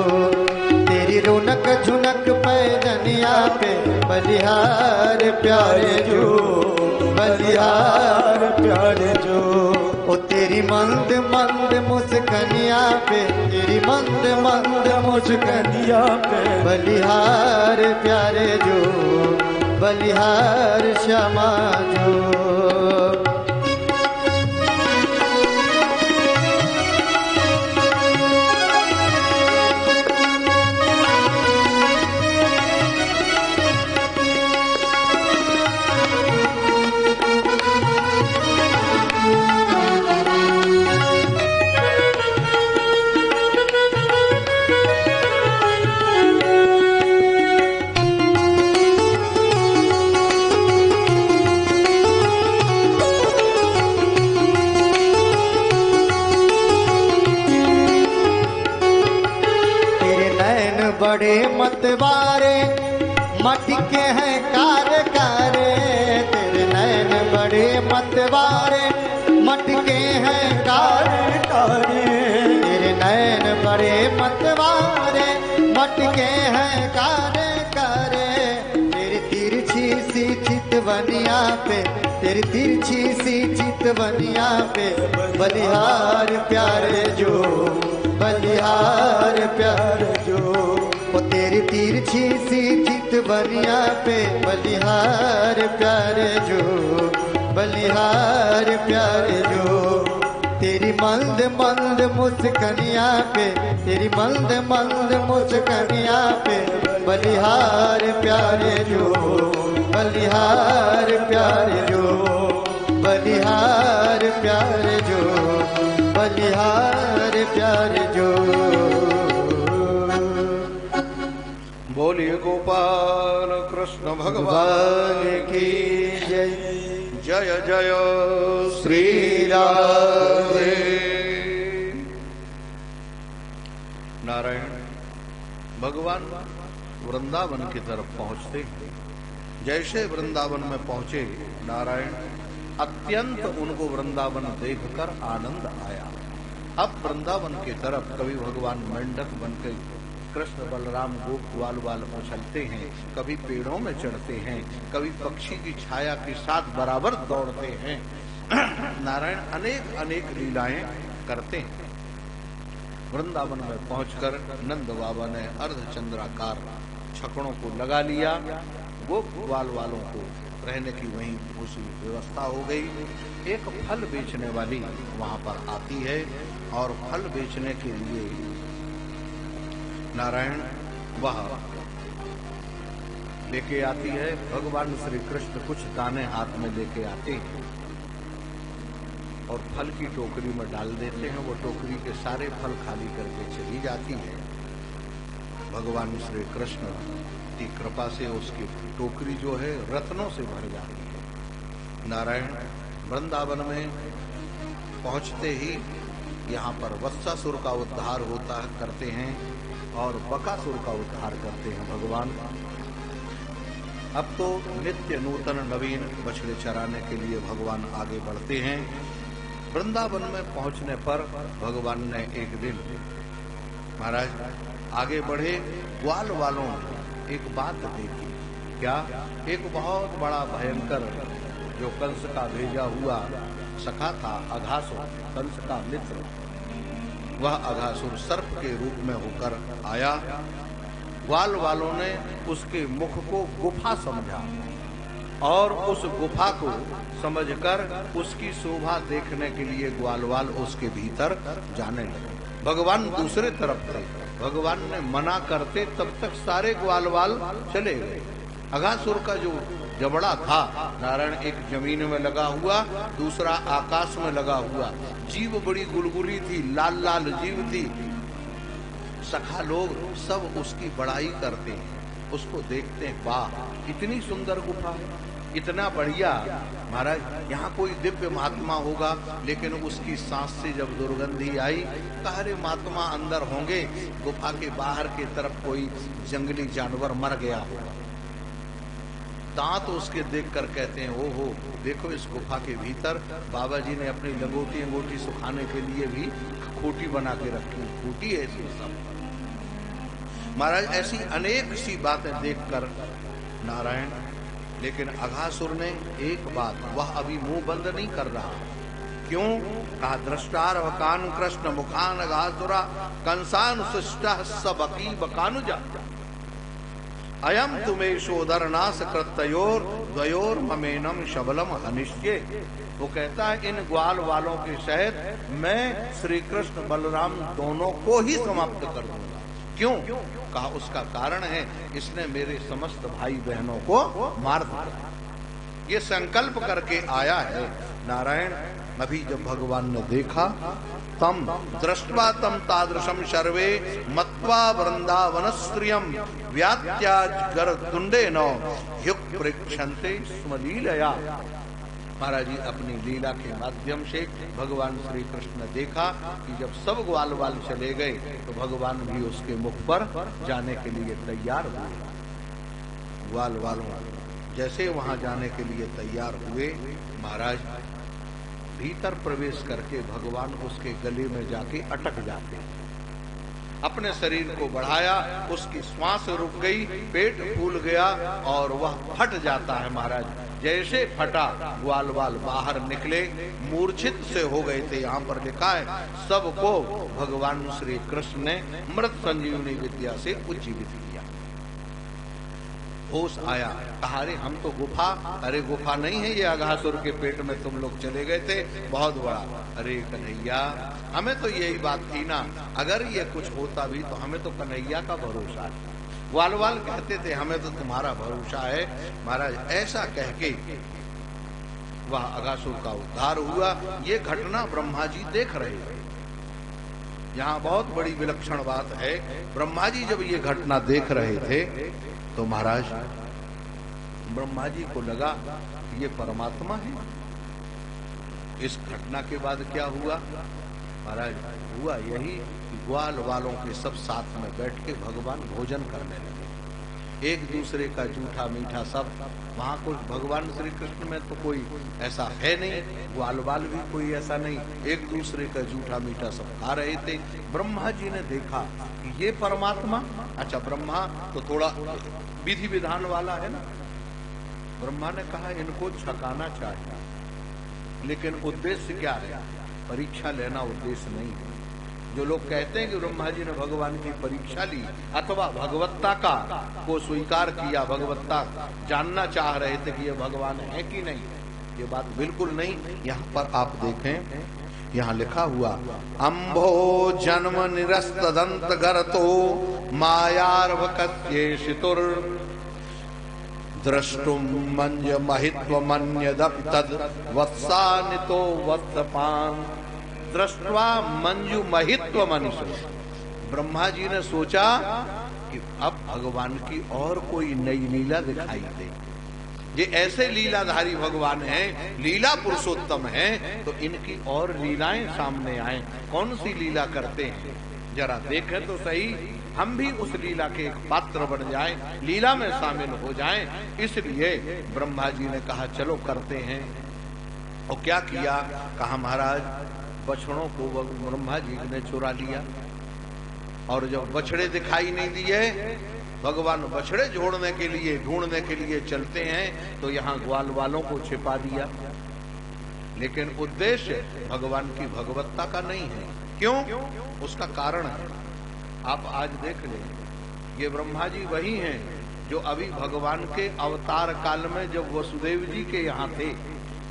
तेरी रौनक झुनक पैजनिया पे, बलिहार प्यारे जो, बलिहार प्यारे जो। ओ तेरी मंद मंद मुस्कनिया पे, तेरी मंद मंद मुस्कनिया पे, बलिहार प्यारे जो, बलिहार श्यामा जो। बड़े मतवारे, मटके हैं कार कारे, तेरे नैन बड़े मतवारे, मटके हैं कार कारे, तेरे नैन बड़े मतवारे, मटके हैं कारे कारे, तेरी तिरछी सी चितवनिया पे, तेरी तिरछी सी चितवनिया पे, बलिहार प्यारे जो, बलिहार प्यारे जो। ओ तेरी तिरछी सी चितवनिया पे, बलिहार प्यारे जो, बलिहार प्यारे जो। तेरी मंद मंद मुस्कनिया पे, तेरी मंद मंद मुस्कनिया पे, बलिहार प्यारे जो, बलिहार प्यारे जो, बलिहार प्यारे जो, बलिहार प्यारे जो। बोलिए गोपाल कृष्ण भगवान की जय। जय जय श्री राधे। भगवान वृंदावन की तरफ पहुंचते हैं। जैसे वृंदावन में पहुंचे नारायण, अत्यंत उनको वृंदावन देखकर आनंद आया। अब वृंदावन की तरफ कभी भगवान मेंढक बनकर कृष्ण बलराम गोप ग्वाल वाल उछलते हैं, कभी पेड़ों में चढ़ते हैं, कभी पक्षी की छाया के साथ बराबर दौड़ते हैं। नारायण अनेक अनेक लीलाएं करते हैं। वृंदावन में पहुंचकर नंद बाबा ने अर्धचंद्राकार छकड़ों को लगा लिया। गोप ग्वाल वालों को रहने की वहीं उसी व्यवस्था हो गई। एक फल बेचने वाली वहां पर आती है और फल बेचने के लिए नारायण वह लेके आती है। भगवान श्री कृष्ण कुछ दाने हाथ में लेके आते हैं और फल की टोकरी में डाल देते हैं। वो टोकरी के सारे फल खाली करके चली जाती है। भगवान श्री कृष्ण की कृपा से उसकी टोकरी जो है रत्नों से भर जाती है। नारायण वृंदावन में पहुंचते ही यहाँ पर वत्सासुर का उद्धार होता करते हैं और बकासुर का उद्धार करते हैं भगवान। अब तो नित्य नूतन नवीन बछड़े चराने के लिए भगवान आगे बढ़ते हैं। वृंदावन में पहुंचने पर भगवान ने एक दिन महाराज आगे बढ़े, ग्वाल वालों एक बात देखी। क्या? एक बहुत बड़ा भयंकर जो कंस का भेजा हुआ सखा था अघासुर, कंस का मित्र, वह अघासुर सर्प के रूप में होकर आया। ग्वाल वालों ने उसके मुख को गुफा समझा और उस गुफा को समझकर उसकी शोभा देखने के लिए ग्वालवाल उसके भीतर जाने लगे। भगवान दूसरे तरफ थे। भगवान ने मना करते तब तक सारे ग्वालवाल चले गए। अघासुर का जो जबड़ा था नारायण एक जमीन में लगा हुआ, दूसरा आकाश में लगा हुआ। जीव बड़ी गुलगुली थी, लाल लाल जीव थी। सखा लोग सब उसकी बड़ाई करते हैं, उसको देखते हैं, वाह इतनी सुंदर गुफा है, इतना बढ़िया। महाराज यहाँ कोई दिव्य महात्मा होगा, लेकिन उसकी सांस से जब दुर्गंधी आई तो अरे महात्मा अंदर होंगे, गुफा के बाहर की तरफ कोई जंगली जानवर मर गया होगा। दांत उसके देखकर कहते हैं, ओहो देखो इस गुफा के भीतर बाबा जी ने अपनी लंगोटी अंगोटी सुखाने के लिए भी खूटी बना के रखी, खूटी है इसमें सब। महाराज ऐसी अनेक सी बातें देखकर नारायण, लेकिन अघासुर ने एक बात, वह अभी मुंह बंद नहीं कर रहा। क्यों? कहा दृष्टार वकान कृष्ण मुखान अघासुरा कंसान सुष्टा सबकी बकानुजा अयम तुम्हें शोधरनाश कृतयोर द्वयोर ममेनम शबलम अनिश्चय। वो कहता है इन ग्वाल वालों के सहित मैं श्री कृष्ण बलराम दोनों को ही समाप्त कर दूंगा। क्यों? कहा उसका कारण है इसने मेरे समस्त भाई बहनों को मार दिया। ये संकल्प करके आया है। नारायण अभी जब भगवान ने देखा, तम दृष्ट्वा तम तादृशम सर्वे मत्वा वृंदावन स्त्रियम व्यात्याजगर तुंडे नौ युग परीक्षन्ते स्मलीलया। महाराज जी अपनी लीला के माध्यम से भगवान श्री कृष्ण ने देखा कि जब सब ग्वाल वाल चले गए तो भगवान भी उसके मुख पर जाने के लिए तैयार हुए। ग्वाल वालों जैसे वहां जाने के लिए तैयार हुए, महाराज भीतर प्रवेश करके भगवान उसके गले में जाके अटक जाते। अपने शरीर को बढ़ाया, उसकी श्वास रुक गई, पेट फूल गया और वह फट जाता है। महाराज जैसे फटा, ग्वाल वाल बाहर निकले, मूर्छित से हो गए थे। यहाँ पर लिखा है सबको भगवान श्री कृष्ण ने मृत संजीवनी विद्या से उज्जीवित किया। होश आया, कहा अरे हम तो गुफा, अरे गुफा नहीं है ये, अघासुर के पेट में तुम लोग चले गए थे, बहुत बड़ा। अरे कन्हैया हमें तो यही बात थी ना, अगर ये कुछ होता भी तो हमें तो कन्हैया का भरोसा है। ग्वाल वाल कहते थे हमें तो तुम्हारा भरोसा है। महाराज ऐसा कह के वह अघासुर का उद्धार हुआ। ये घटना ब्रह्मा जी देख रहे थे। यहाँ बहुत बड़ी विलक्षण बात है, ब्रह्मा जी जब ये घटना देख रहे थे तो महाराज ब्रह्मा जी को लगा ये परमात्मा है। इस घटना के बाद क्या हुआ, महाराज हुआ यही कि ग्वाल वालों के सब साथ में बैठ के भगवान भोजन करने लगे, एक दूसरे का जूठा मीठा सब। वहां कोई भगवान श्री कृष्ण में तो कोई ऐसा है नहीं, ग्वाल वाल भी कोई ऐसा नहीं, एक दूसरे का जूठा मीठा सब खा रहे थे। ब्रह्मा जी ने देखा कि ये परमात्मा, अच्छा ब्रह्मा तो थोड़ा विधि विधान वाला है ना, ब्रह्मा ने कहा इनको छकाना चाहिए, लेकिन उद्देश्य क्या है? परीक्षा लेना उद्देश्य नहीं है। जो लोग कहते हैं कि ब्रह्मा जी ने भगवान की परीक्षा ली अथवा भगवत्ता का को स्वीकार किया, भगवत्ता जानना चाह रहे थे कि ये भगवान है कि नहीं, ये बात बिल्कुल नहीं। यहाँ पर आप देखें, यहाँ लिखा हुआ अम्भो जन्म निरस्त दंत गरतो मायार्भ कस्येषितुर द्रष्टुम मंज महित्व मन्यदप तद वत्सानितो वत्सपान दृष्टवा मंजु महित्व मनुष्य। ब्रह्मा जी ने सोचा कि अब भगवान की और कोई नई लीला दिखाई दे, ये ऐसे लीलाधारी भगवान हैं, लीला पुरुषोत्तम हैं, तो इनकी और लीलाएं सामने आए। कौन सी लीला करते हैं जरा देखें तो सही, हम भी उस लीला के एक पात्र बन जाएं, लीला में शामिल हो जाएं। इसलिए ब्रह्मा जी ने कहा चलो करते हैं। और क्या किया? कहा महाराज बछड़ों को ब्रह्मा जी ने चुरा लिया, और जब बछड़े दिखाई नहीं दिए, भगवान बछड़े जोड़ने के लिए ढूंढने के लिए चलते हैं, तो यहाँ ग्वाल वालों को छिपा दिया। लेकिन उद्देश्य भगवान की भगवत्ता का नहीं है। क्यों? उसका कारण है, आप आज देख लें, ये ब्रह्मा जी वही हैं जो अभी भगवान के अवतार काल में जब वसुदेव जी के यहाँ थे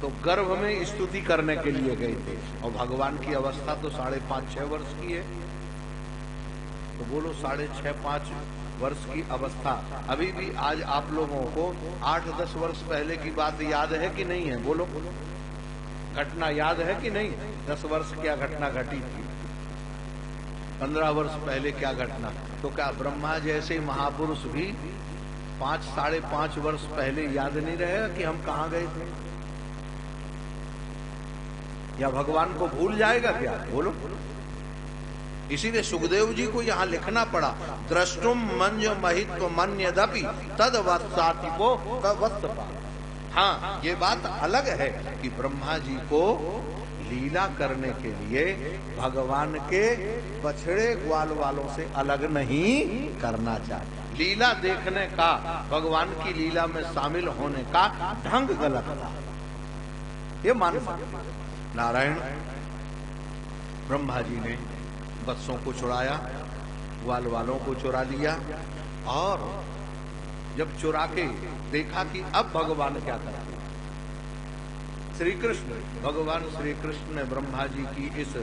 तो गर्भ में स्तुति करने के लिए गए थे, और भगवान की अवस्था तो 5.5-6 वर्ष की है। तो बोलो 6.5-5 वर्ष की अवस्था, अभी भी आज आप लोगों को 8-10 वर्ष पहले की बात याद है कि नहीं है? बोलो, घटना याद है कि नहीं? 10 वर्ष क्या घटना घटी थी, 15 वर्ष पहले क्या घटना? तो क्या ब्रह्मा जैसे महापुरुष भी 5-5.5 वर्ष पहले याद नहीं रहेगा कि हम कहाँ गए थे? या भगवान को भूल जाएगा क्या? बोलो। इसीलिए सुखदेव जी को यहाँ लिखना पड़ा, द्रष्टुम मंज महित्व मन्यदपि तद वत्सातिपो वत्सपा। हाँ, ये बात अलग है कि ब्रह्मा जी को लीला करने के लिए भगवान के बछड़े ग्वाल वालों से अलग नहीं करना चाहिए। लीला देखने का, भगवान की लीला में शामिल होने का ढंग गलत था, ये मान सकते। नारायण ब्रह्मा जी ने बच्चों को चुराया, ग्वाल वालों को चुरा लिया, और जब चुरा के देखा कि अब भगवान क्या करेंगे, श्री कृष्ण, भगवान श्री कृष्ण ने ब्रह्मा जी की इस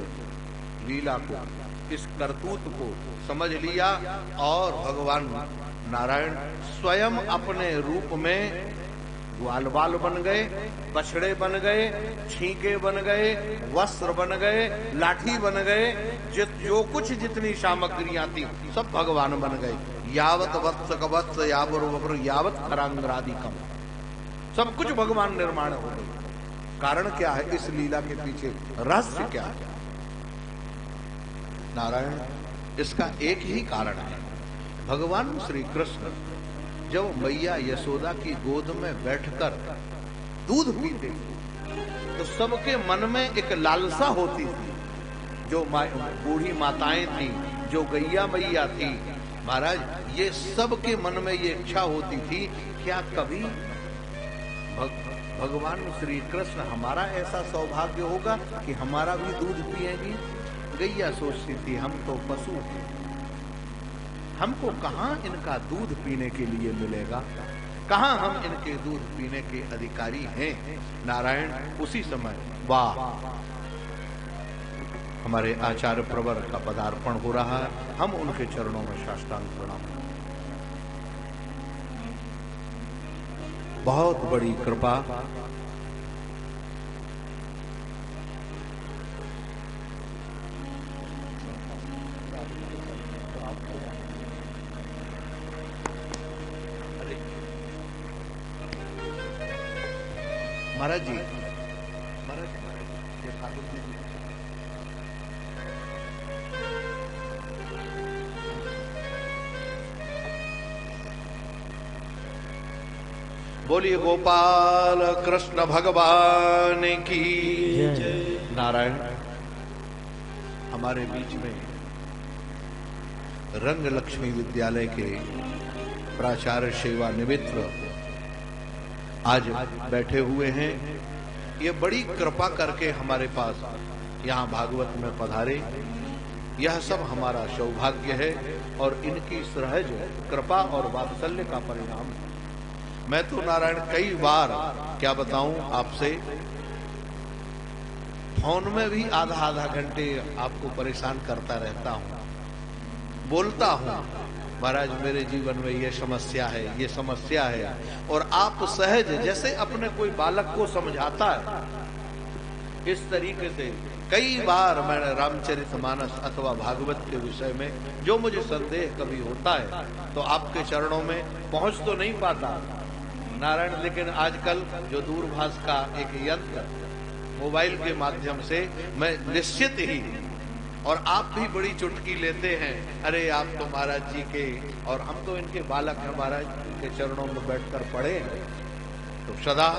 लीला को, इस करतूत को समझ लिया, और भगवान नारायण स्वयं अपने रूप में ग्वाल वाल बन गए, बछड़े बन गए, छींके बन गए, वस्त्र बन गए, लाठी बन गए, जो कुछ जितनी सामग्रियां थी सब भगवान बन गए। यावत वत्स कवत्स यावर यावत खरांगरादिकम, सब कुछ भगवान निर्माण हो गए। कारण क्या है? इस लीला के पीछे रहस्य क्या है? नारायण, इसका एक ही कारण है। भगवान श्री कृष्ण जब मैया यशोदा की गोद में बैठकर दूध पीते तो सबके मन में एक लालसा होती थी। जो बूढ़ी माताएं थी, जो गैया मैया थी, महाराज, ये सबके मन में ये इच्छा होती थी, क्या कभी भगवान श्री कृष्ण हमारा ऐसा सौभाग्य होगा कि हमारा भी दूध पिएंगी। गैया सोचती थी हम तो पशु हैं, हमको कहाँ इनका दूध पीने के लिए मिलेगा, कहाँ हम इनके दूध पीने के अधिकारी हैं। नारायण, उसी समय वाह, हमारे आचार्य प्रवर का पदार्पण हो रहा है, हम उनके चरणों में साष्टांग प्रणाम। बहुत बड़ी कृपा, महाराज जी, महाराज ये ठाकुर जी, बोलिए गोपाल कृष्ण भगवान की नारायण। हमारे बीच में रंग लक्ष्मी विद्यालय के प्राचार्य सेवानिवृत्त आज बैठे हुए हैं। ये बड़ी कृपा करके हमारे पास यहाँ भागवत में पधारे, यह सब हमारा सौभाग्य है और इनकी सहज कृपा और वात्सल्य का परिणाम है। मैं तो नारायण कई बार क्या बताऊं आपसे, फोन में भी आधा आधा घंटे आपको परेशान करता रहता हूं, बोलता हूं महाराज मेरे जीवन में ये समस्या है, ये समस्या है, और आप सहज जैसे अपने कोई बालक को समझाता है इस तरीके से कई बार मैंने रामचरितमानस अथवा भागवत के विषय में जो मुझे संदेह कभी होता है तो आपके चरणों में पहुंच तो नहीं पाता नारायण, लेकिन आजकल जो दूरभाष का एक यंत्र मोबाइल के माध्यम से मैं निश्चित ही, और आप भी बड़ी चुटकी लेते हैं, अरे आप तो महाराज जी के, और हम तो इनके बालक हैं, महाराज के चरणों में बैठकर पढ़े हैं। तो सदा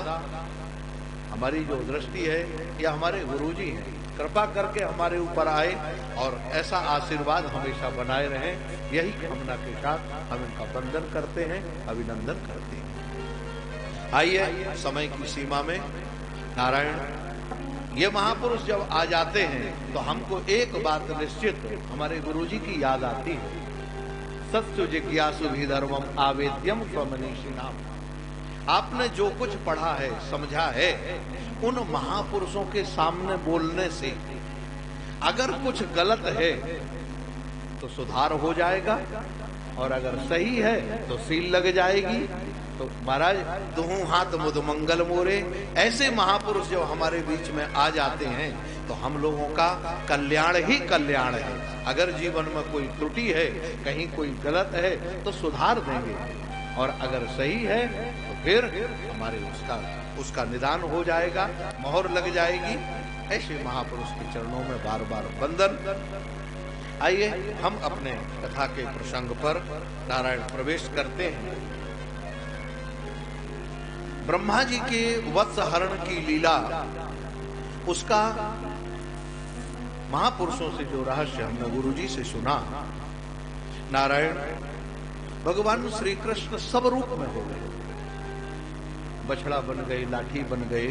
हमारी जो दृष्टि है यह हमारे गुरुजी हैं, कृपा करके हमारे ऊपर आए और ऐसा आशीर्वाद हमेशा बनाए रहे, यही कामना के साथ हम इनका वंदन करते हैं, अभिनंदन करते हैं। आइए समय की सीमा में नारायण, ये महापुरुष जब आ जाते हैं तो हमको एक बात निश्चित हमारे गुरुजी की याद आती है, सत्सु जिज्ञासु भी धर्मम आवेद्यम स्वमनीषी नाम। आपने जो कुछ पढ़ा है, समझा है, उन महापुरुषों के सामने बोलने से अगर कुछ गलत है तो सुधार हो जाएगा, और अगर सही है तो सील लग जाएगी। तो महाराज दुहू हाथ मुद मंगल मोरे, ऐसे महापुरुष जो हमारे बीच में आ जाते हैं तो हम लोगों का कल्याण ही कल्याण है। अगर जीवन में कोई त्रुटि है, कहीं कोई गलत है तो सुधार देंगे, और अगर सही है तो फिर हमारे उसका निदान हो जाएगा, मोहर लग जाएगी। ऐसे महापुरुष के चरणों में बार बार वंदन। आइए हम अपने कथा के प्रसंग पर नारायण प्रवेश करते हैं। ब्रह्मा जी के वत्स हरण की लीला, उसका महापुरुषों से जो रहस्य हमने गुरुजी से सुना, नारायण भगवान श्री कृष्ण सब रूप में हो गए, बछड़ा बन गए, लाठी बन गए,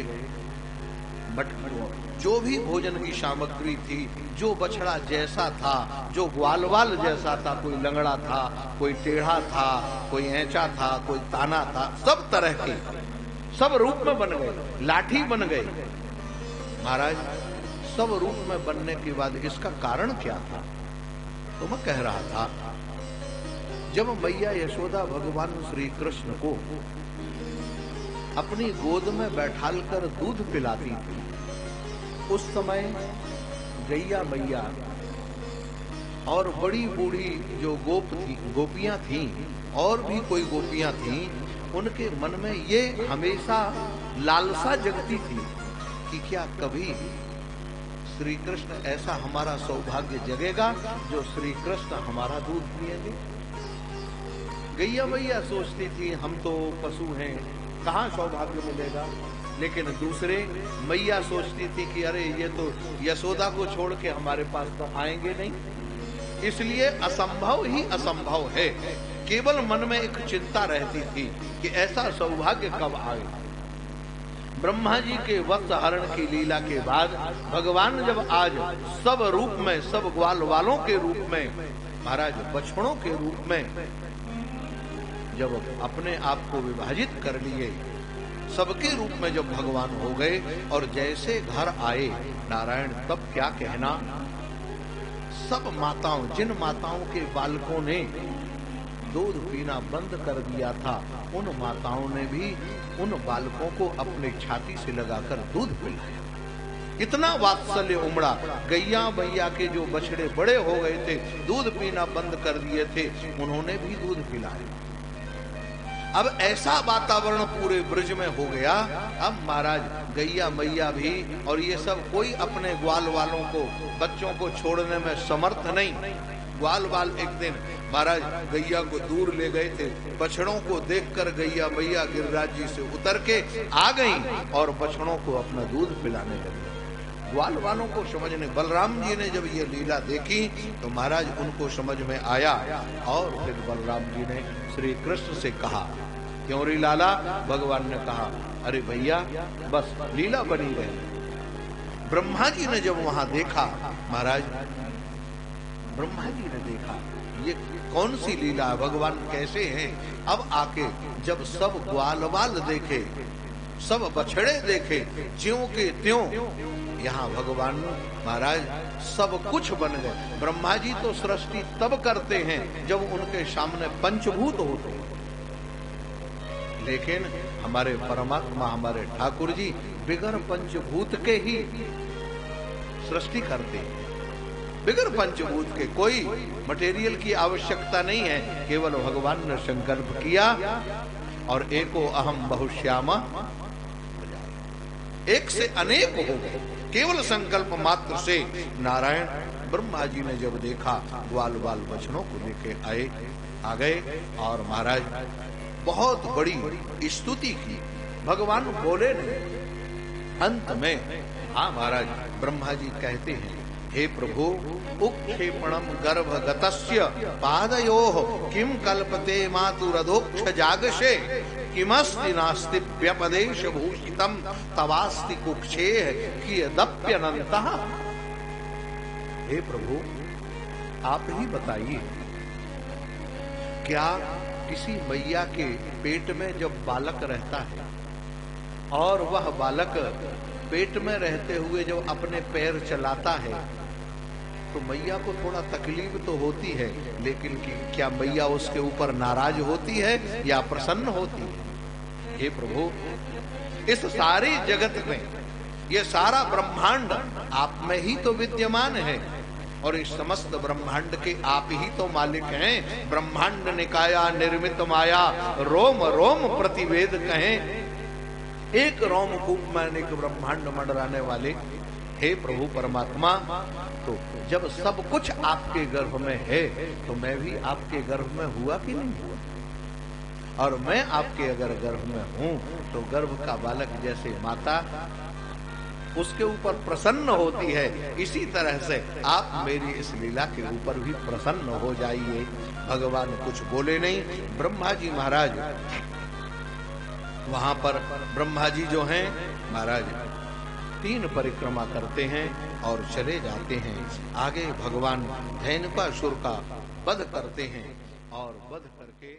जो भी भोजन की सामग्री थी, जो बछड़ा जैसा था, जो ग्वालवाल जैसा था, कोई लंगड़ा था, कोई टेढ़ा था, कोई ऐंचा था, कोई ताना था, सब तरह के सब रूप में बन गए, लाठी बन गए। महाराज सब रूप में बनने के बाद इसका कारण क्या था? तो मैं कह रहा था, जब मैया यशोदा भगवान श्री कृष्ण को अपनी गोद में बैठालकर दूध पिलाती थी, उस समय गैया मैया और बड़ी बूढ़ी जो गोपियां थीं, और भी कोई गोपियां थीं, उनके मन में ये हमेशा लालसा जगती थी कि क्या कभी श्री कृष्ण ऐसा हमारा सौभाग्य जगेगा जो श्री कृष्ण हमारा दूध पिएंगे। गैया मैया सोचती थी हम तो पशु हैं, कहाँ सौभाग्य मिलेगा, लेकिन दूसरे मैया सोचती थी कि अरे ये तो यशोदा को छोड़ के हमारे पास तो आएंगे नहीं, इसलिए असंभव ही असंभव है। केवल मन में एक चिंता रहती थी कि ऐसा सौभाग्य कब आए। ब्रह्मा जी के वत्स हरण की लीला के बाद भगवान जब आज सब रूप में, सब ग्वाल वालों के रूप में, महाराज बछड़ों के रूप में जब अपने आप को विभाजित कर लिए, सबके रूप में जब भगवान हो गए और जैसे घर आए नारायण, तब क्या कहना, सब माताओं, जिन माताओं के बालकों ने दूध पीना बंद कर दिया था, उन माताओं ने भी उन बालकों को अपने छाती से लगाकर दूध पिलाया। इतना वात्सल्य उमड़ा। गैया मैया के जो बछड़े बड़े हो गए थे, दूध पीना बंद कर दिए थे, उन्होंने भी दूध पिलाया। अब ऐसा वातावरण पूरे ब्रज में हो गया। अब महाराज गैया मैया भी और ये सब कोई अपने ग्वाल वालों को, बच्चों को छोड़ने में समर्थ नहीं। ग्वाल बाल एक दिन महाराज गैया को दूर ले गए थे। बछड़ों को देखकर गैया मैया गिरिराज जी से उतर के आ गई और बछड़ों को अपना दूध पिलाने लगी। ग्वाल वालों को समझने, बलराम जी ने जब ये लीला देखी तो महाराज उनको समझ में आया और फिर बलराम जी ने श्री कृष्ण से कहा, क्यों रे लाला? भगवान ने कहा, अरे भैया बस लीला बनी रही। ब्रह्मा जी ने जब वहां देखा, महाराज ब्रह्मा जी ने देखा ये कौन सी लीला है, भगवान कैसे हैं। अब आके जब सब ग्वाल बाल देखे, सब बछड़े देखे, ज्यों के त्यों यहाँ भगवान महाराज सब कुछ बन गए। ब्रह्मा जी तो सृष्टि तब करते हैं जब उनके सामने पंचभूत होते हैं, लेकिन हमारे परमात्मा हमारे ठाकुर जी बिगर पंचभूत के ही सृष्टि करते हैं। बिगर पंचभूत के कोई मटेरियल की आवश्यकता नहीं है, केवल भगवान ने संकल्प किया और एको अहम बहुश्यामा, एक से अनेक हो गए केवल संकल्प मात्र से। नारायण ब्रह्मा जी ने जब देखा, ग्वाल बाल बछड़ों को लेके आ गए और महाराज बहुत बड़ी स्तुति की। भगवान बोले नहीं। अंत में हाँ महाराज ब्रह्मा जी कहते हैं, हे प्रभु उक्षेपणम गर्भगतस्य पादयोः किम कल्पते मातुरधोक्ष जागशे किमस्ति नास्ति व्यपदेश भूषितम तवास्ति कुक्षेह कियदप्यनन्तः। हे प्रभु आप ही बताइए, क्या किसी मैया के पेट में जब बालक रहता है और वह बालक पेट में रहते हुए जब अपने पैर चलाता है तो मैया को थोड़ा तकलीफ तो होती है, लेकिन क्या मैया उसके ऊपर नाराज होती है या प्रसन्न होती है? हे प्रभु इस सारे जगत में ये सारा ब्रह्मांड आप में ही तो विद्यमान है और इस समस्त ब्रह्मांड के आप ही तो मालिक हैं। ब्रह्मांड निकाया निर्मित माया रोम रोम प्रतिवेद कहें, एक रोम कूप में अनेक ब्रह्मांड मंडराने वाले हे प्रभु परमात्मा। तो जब सब कुछ आपके गर्भ में है तो मैं भी आपके गर्भ में हुआ कि नहीं हुआ? और मैं आपके अगर गर्भ में हूं तो गर्भ का बालक जैसे माता उसके ऊपर प्रसन्न होती है, इसी तरह से आप मेरी इस लीला के ऊपर भी प्रसन्न हो जाइए। भगवान कुछ बोले नहीं। ब्रह्मा जी महाराज वहां पर ब्रह्मा जी जो हैं महाराज 3 परिक्रमा करते हैं और चले जाते हैं। आगे भगवान धेनुकासुर का वध करते हैं और वध करके